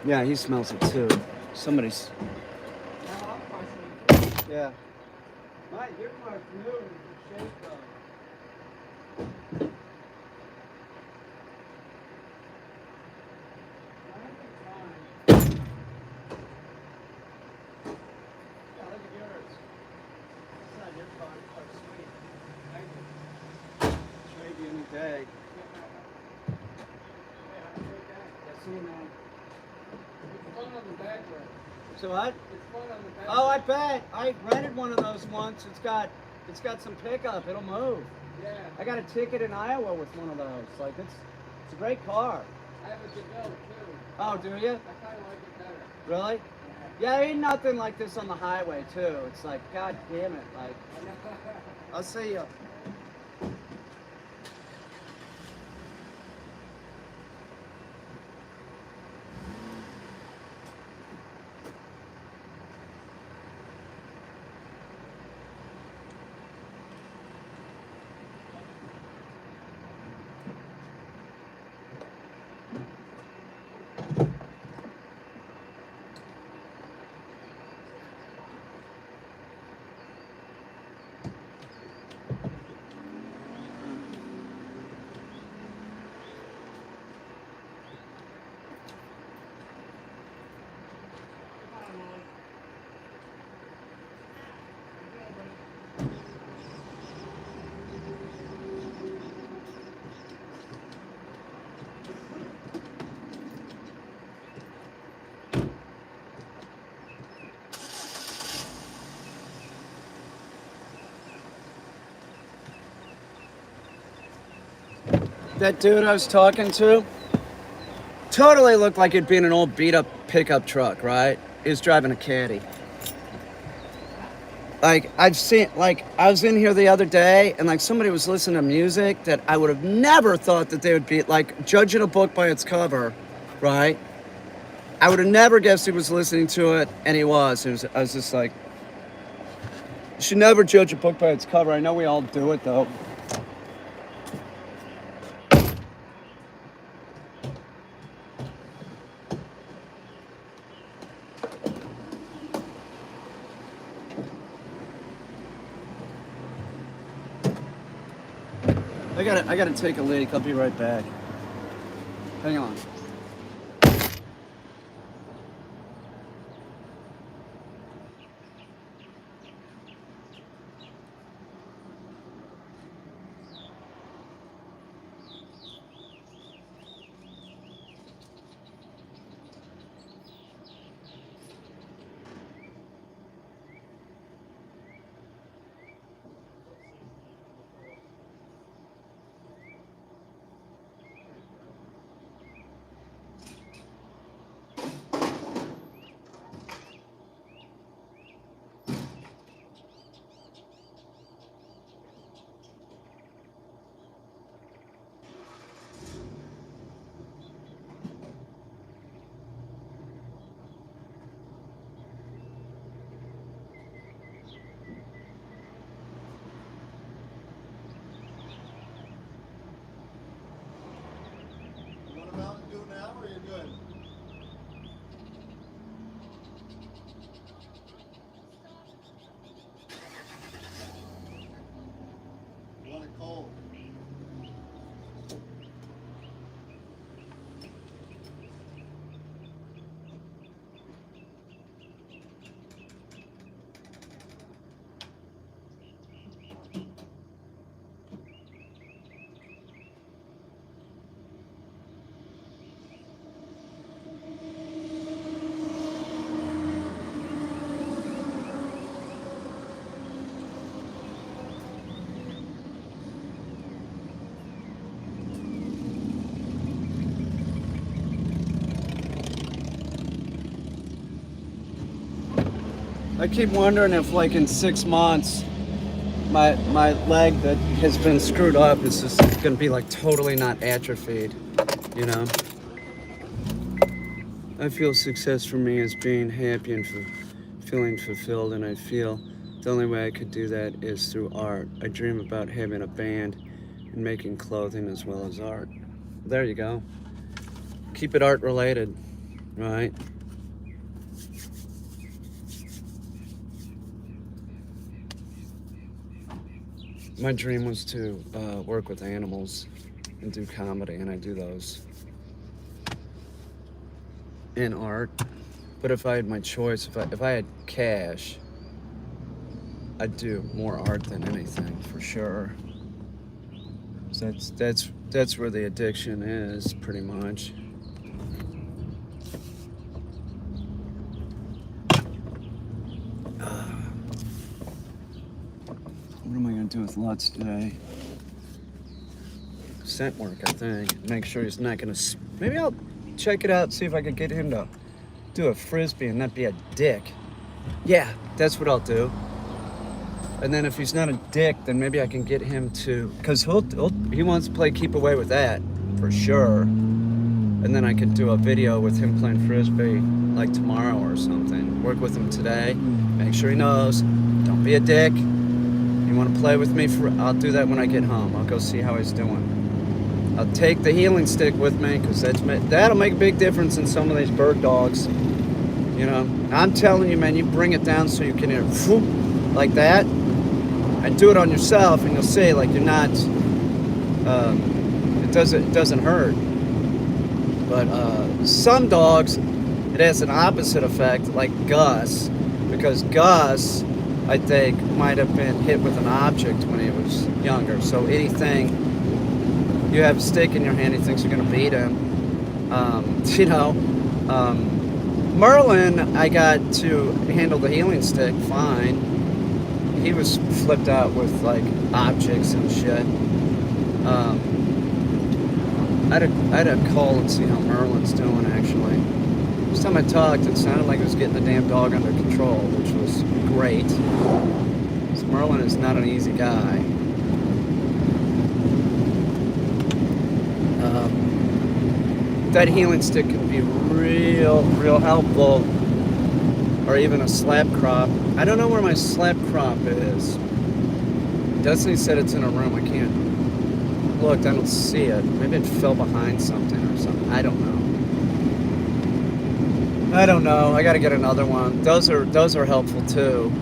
Yeah, he smells it too. Somebody's. Yeah. Mate, your car's new and it's shape though. Day. See you, man. It's fun on the back road. So what? It's fun on the back. Oh, I bet. I rented one of those once. It's got some pickup. It'll move. Yeah. I got a ticket in Iowa with one of those. Like it's a great car. I have a DeVille too. Oh, do you? I kind of like it better. Really? Yeah. Yeah, ain't nothing like this on the highway too. It's like, god damn it, like, I'll see you. That dude I was talking to totally looked like he'd been an old beat up pickup truck, right? He was driving a caddy. Like, I've seen, like, I was in here the other day and, like, somebody was listening to music that I would have never thought that they would be, like, judging a book by its cover, right? I would have never guessed he was listening to it, and he was. I was just like, you should never judge a book by its cover. I know we all do it, though. I gotta take a leak. I'll be right back. Hang on. I keep wondering if, like, in 6 months, my leg that has been screwed up is just gonna be, like, totally not atrophied, you know? I feel success for me is being happy and feeling fulfilled, and I feel the only way I could do that is through art. I dream about having a band and making clothing as well as art. There you go. Keep it art related, right? My dream was to work with animals and do comedy, and I do those in art. But if I had my choice, if I had cash, I'd do more art than anything, for sure. So that's where the addiction is, pretty much. What am I gonna do with Lutz today? Scent work, I think. Make sure he's not gonna. Maybe I'll check it out, see if I can get him to do a frisbee and not be a dick. Yeah, that's what I'll do. And then if he's not a dick, then maybe I can get him to, because he wants to play keep away with that for sure. And then I can do a video with him playing frisbee like tomorrow or something. Work with him today. Make sure he knows. Don't be a dick. You want to play with me? I'll do that when I get home. I'll go see how he's doing. I'll take the healing stick with me because that'll make a big difference in some of these bird dogs. You know, I'm telling you, man, you bring it down so you can hear whoop, like that, and do it on yourself, and you'll see like you're not. It doesn't hurt. But some dogs, it has an opposite effect, like Gus, because Gus, I think, might have been hit with an object when he was younger. So anything, you have a stick in your hand, he thinks you're going to beat him. You know, Merlin, I got to handle the healing stick fine. He was flipped out with like objects and shit. I'd have call and see how Merlin's doing, actually. This time I talked, it sounded like it was getting the damn dog under control, which was great. So Merlin is not an easy guy. That healing stick can be real helpful. Or even a slap crop. I don't know where my slap crop is. Destiny said it's in a room. I can't look. I don't see it. Maybe it fell behind something or something. I don't know. I got to get another one. Those are helpful too.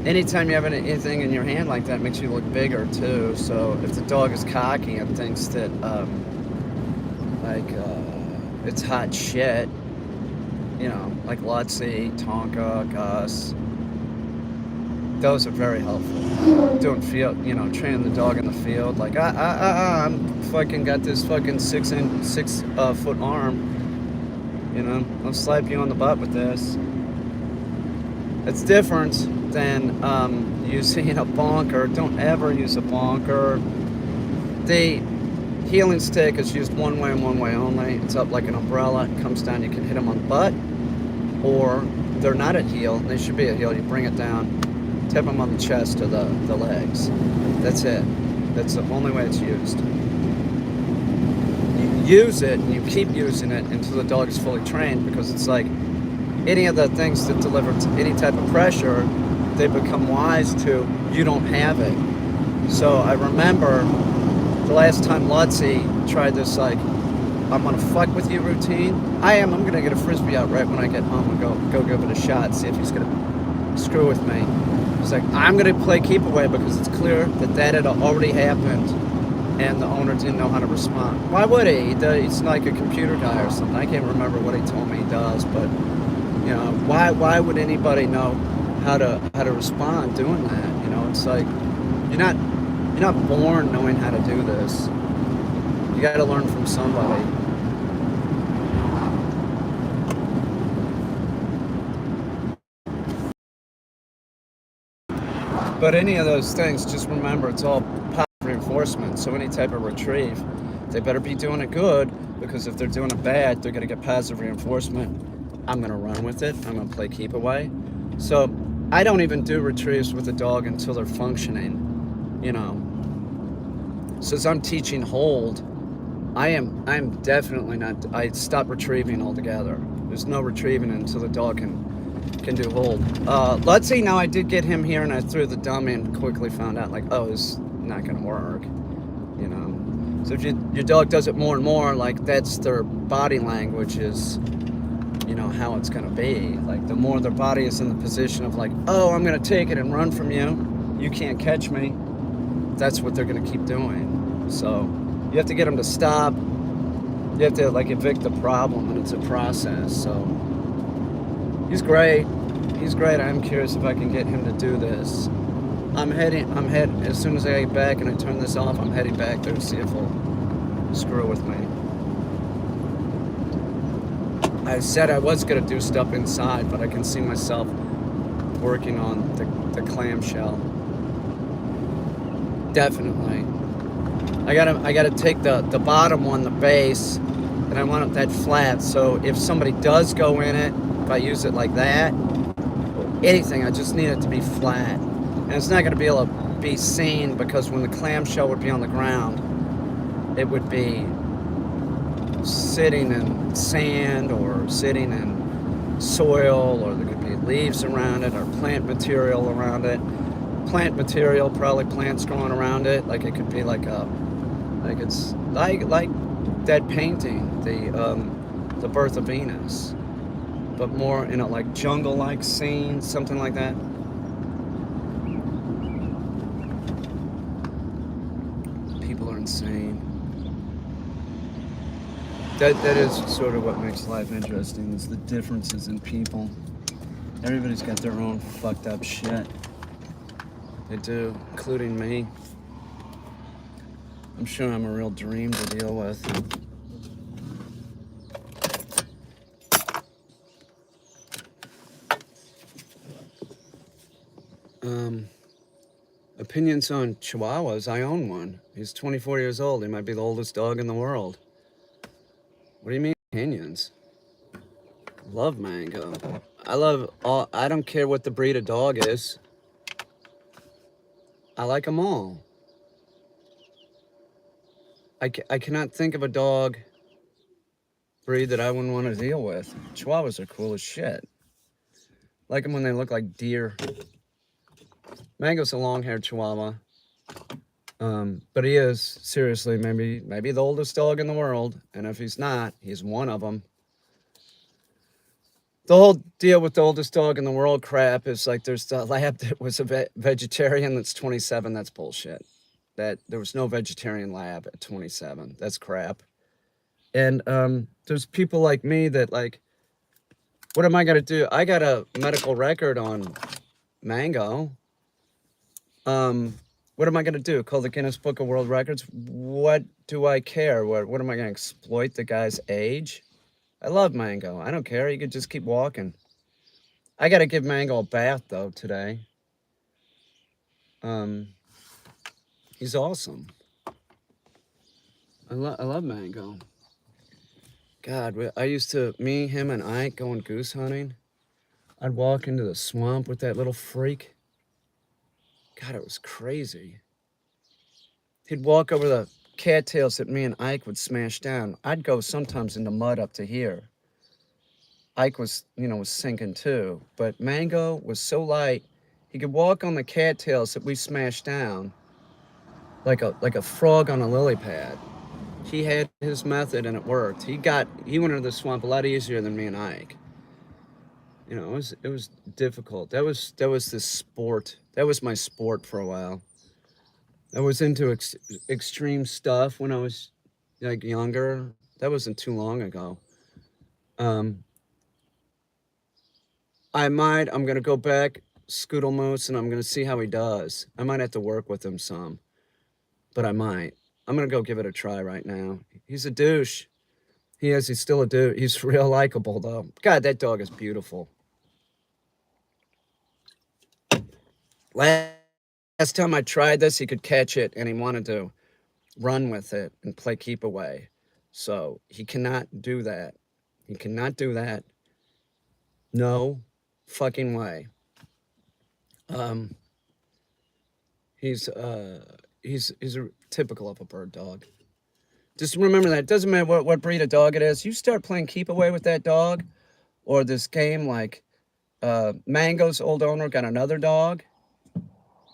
Anytime you have anything in your hand like that, it makes you look bigger too. So if the dog is cocky and thinks that it's hot shit, you know, like Lutzy, Tonka, Gus, those are very helpful. Doing field, you know, training the dog in the field, like I'm fucking got this fucking 6 foot arm, you know, I'll slap you on the butt with this. It's different than using a bonker. Don't ever use a bonker. The healing stick is used one way and one way only. It's up like an umbrella. It comes down. You can hit them on the butt, or they're not at heel. They should be at heel. You bring it down, tip them on the chest or the legs. That's it. That's the only way it's used. You use it and you keep using it until the dog is fully trained, because it's like any of the things that deliver any type of pressure, they become wise to. You don't have it. So I remember the last time Lutzy tried this, like, I'm gonna fuck with you routine. I'm gonna get a frisbee out right when I get home and go give it a shot, see if he's gonna screw with me. He's like, I'm gonna play keep away because it's clear that had already happened and the owner didn't know how to respond. Why would he? He's like a computer guy or something. I can't remember what he told me he does, but you know, why would anybody know how to respond doing that? You know, it's like you're not born knowing how to do this. You got to learn from somebody. But any of those things, just remember, it's all positive reinforcement. So any type of retrieve, they better be doing it good, because if they're doing it bad, they're going to get positive reinforcement. I'm going to run with it. I'm going to play keep away. So I don't even do retrieves with a dog until they're functioning, you know. Since I'm teaching hold, I'm definitely not. I stop retrieving altogether. There's no retrieving until the dog can do hold. Let's see. Now I did get him here, and I threw the dummy and quickly found out, like, oh, it's not gonna work. You know. So if your dog does it more and more, like, that's their body language, is, you know, how it's gonna be. Like, the more their body is in the position of like, oh, I'm gonna take it and run from you. You can't catch me. That's what they're gonna keep doing. So you have to get them to stop. You have to, like, evict the problem, and it's a process. So he's great. I'm curious if I can get him to do this. I'm heading as soon as I get back and I turn this off, I'm heading back there to see if he'll screw with me. I said I was gonna do stuff inside, but I can see myself working on the clamshell. Definitely. I gotta take the bottom one, the base, and I want it that flat. So if somebody does go in it, if I use it like that, anything, I just need it to be flat. And it's not going to be able to be seen because when the clamshell would be on the ground, it would be sitting in sand or sitting in soil, or there could be leaves around it or plant material around it. Plant material, probably plants growing around it. Like it could be like it's like that painting, the Birth of Venus, but more in a like jungle-like scene, something like that. People are insane. That is sort of what makes life interesting, is the differences in people. Everybody's got their own fucked up shit. They do, including me. I'm sure I'm a real dream to deal with. Opinions on Chihuahuas. I own one. He's 24 years old. He might be the oldest dog in the world. What do you mean opinions? Love Mango. I love all. I don't care what the breed of dog is. I like them all. I cannot think of a dog breed that I wouldn't want to deal with. Chihuahuas are cool as shit. Like them when they look like deer. Mango's a long-haired Chihuahua. But he is, seriously, maybe the oldest dog in the world. And if he's not, he's one of them. The whole deal with the oldest dog in the world crap is like there's the lab that was a vegetarian that's 27. That's bullshit. That there was no vegetarian lab at 27. That's crap. And there's people like me that like, what am I gonna do? I got a medical record on Mango. What am I gonna do? Call the Guinness Book of World Records? What do I care? What am I gonna exploit the guy's age? I love Mango. I don't care. He could just keep walking. I gotta give Mango a bath though today. He's awesome. I love Mango. God, I used to, me, him, and Ike going goose hunting. I'd walk into the swamp with that little freak. God, it was crazy. He'd walk over the cattails that me and Ike would smash down. I'd go sometimes in the mud up to here. Ike was, was sinking too. But Mango was so light, he could walk on the cattails that we smashed down like a frog on a lily pad. He had his method and it worked. He went into the swamp a lot easier than me and Ike. It was difficult. That was the sport. That was my sport for a while. I was into extreme stuff when I was like younger. That wasn't too long ago. I'm gonna go back, Scoodle Moose, and I'm gonna see how he does. I might have to work with him some, but I might. I'm gonna go give it a try right now. He's a douche. He's still a douche. He's real likable though. God, that dog is beautiful. Last time I tried this, he could catch it and he wanted to run with it and play keep away. So he cannot do that. He cannot do that. No fucking way. He's a typical of a bird dog. Just remember that. It doesn't matter what breed of dog it is. You start playing keep away with that dog, or this game like Mango's old owner got another dog.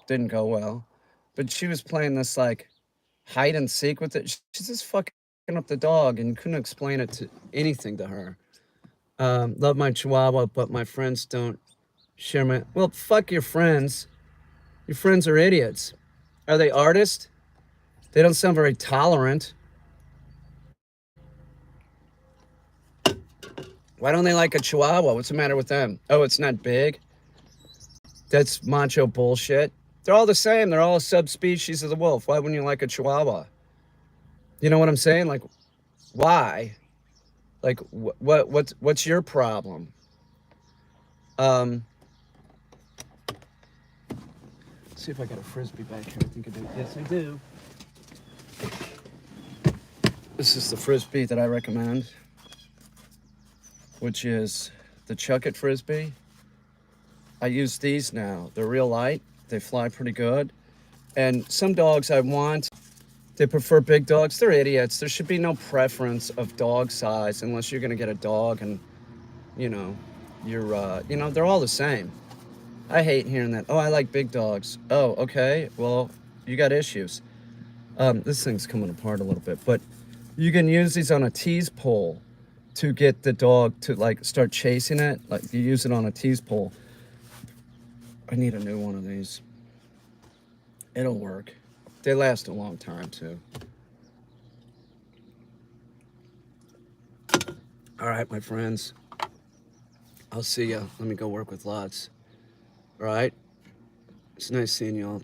Didn't go well. But she was playing this like hide and seek with it. She's just fucking up the dog and couldn't explain it to anything to her. Love my Chihuahua, but my friends don't share my... Well, fuck your friends. Your friends are idiots. Are they artists? They don't sound very tolerant. Why don't they like a Chihuahua? What's the matter with them? Oh, it's not big? That's macho bullshit. They're all the same. They're all a subspecies of the wolf. Why wouldn't you like a Chihuahua? You know what I'm saying? Like, why? Like, what's your problem? See if I got a Frisbee back here. I think I do. Yes, I do. This is the Frisbee that I recommend, which is the Chuck It Frisbee. I use these now. They're real light. They fly pretty good. And some dogs I want, they prefer big dogs. They're idiots. There should be no preference of dog size unless you're going to get a dog and, you know, they're all the same. I hate hearing that. Oh, I like big dogs. Oh, okay. Well, you got issues. This thing's coming apart a little bit, but you can use these on a tease pole to get the dog to like start chasing it. Like you use it on a tease pole. I need a new one of these. It'll work. They last a long time too. All right, my friends. I'll see ya. Let me go work with Lots. All right. It's nice seeing y'all.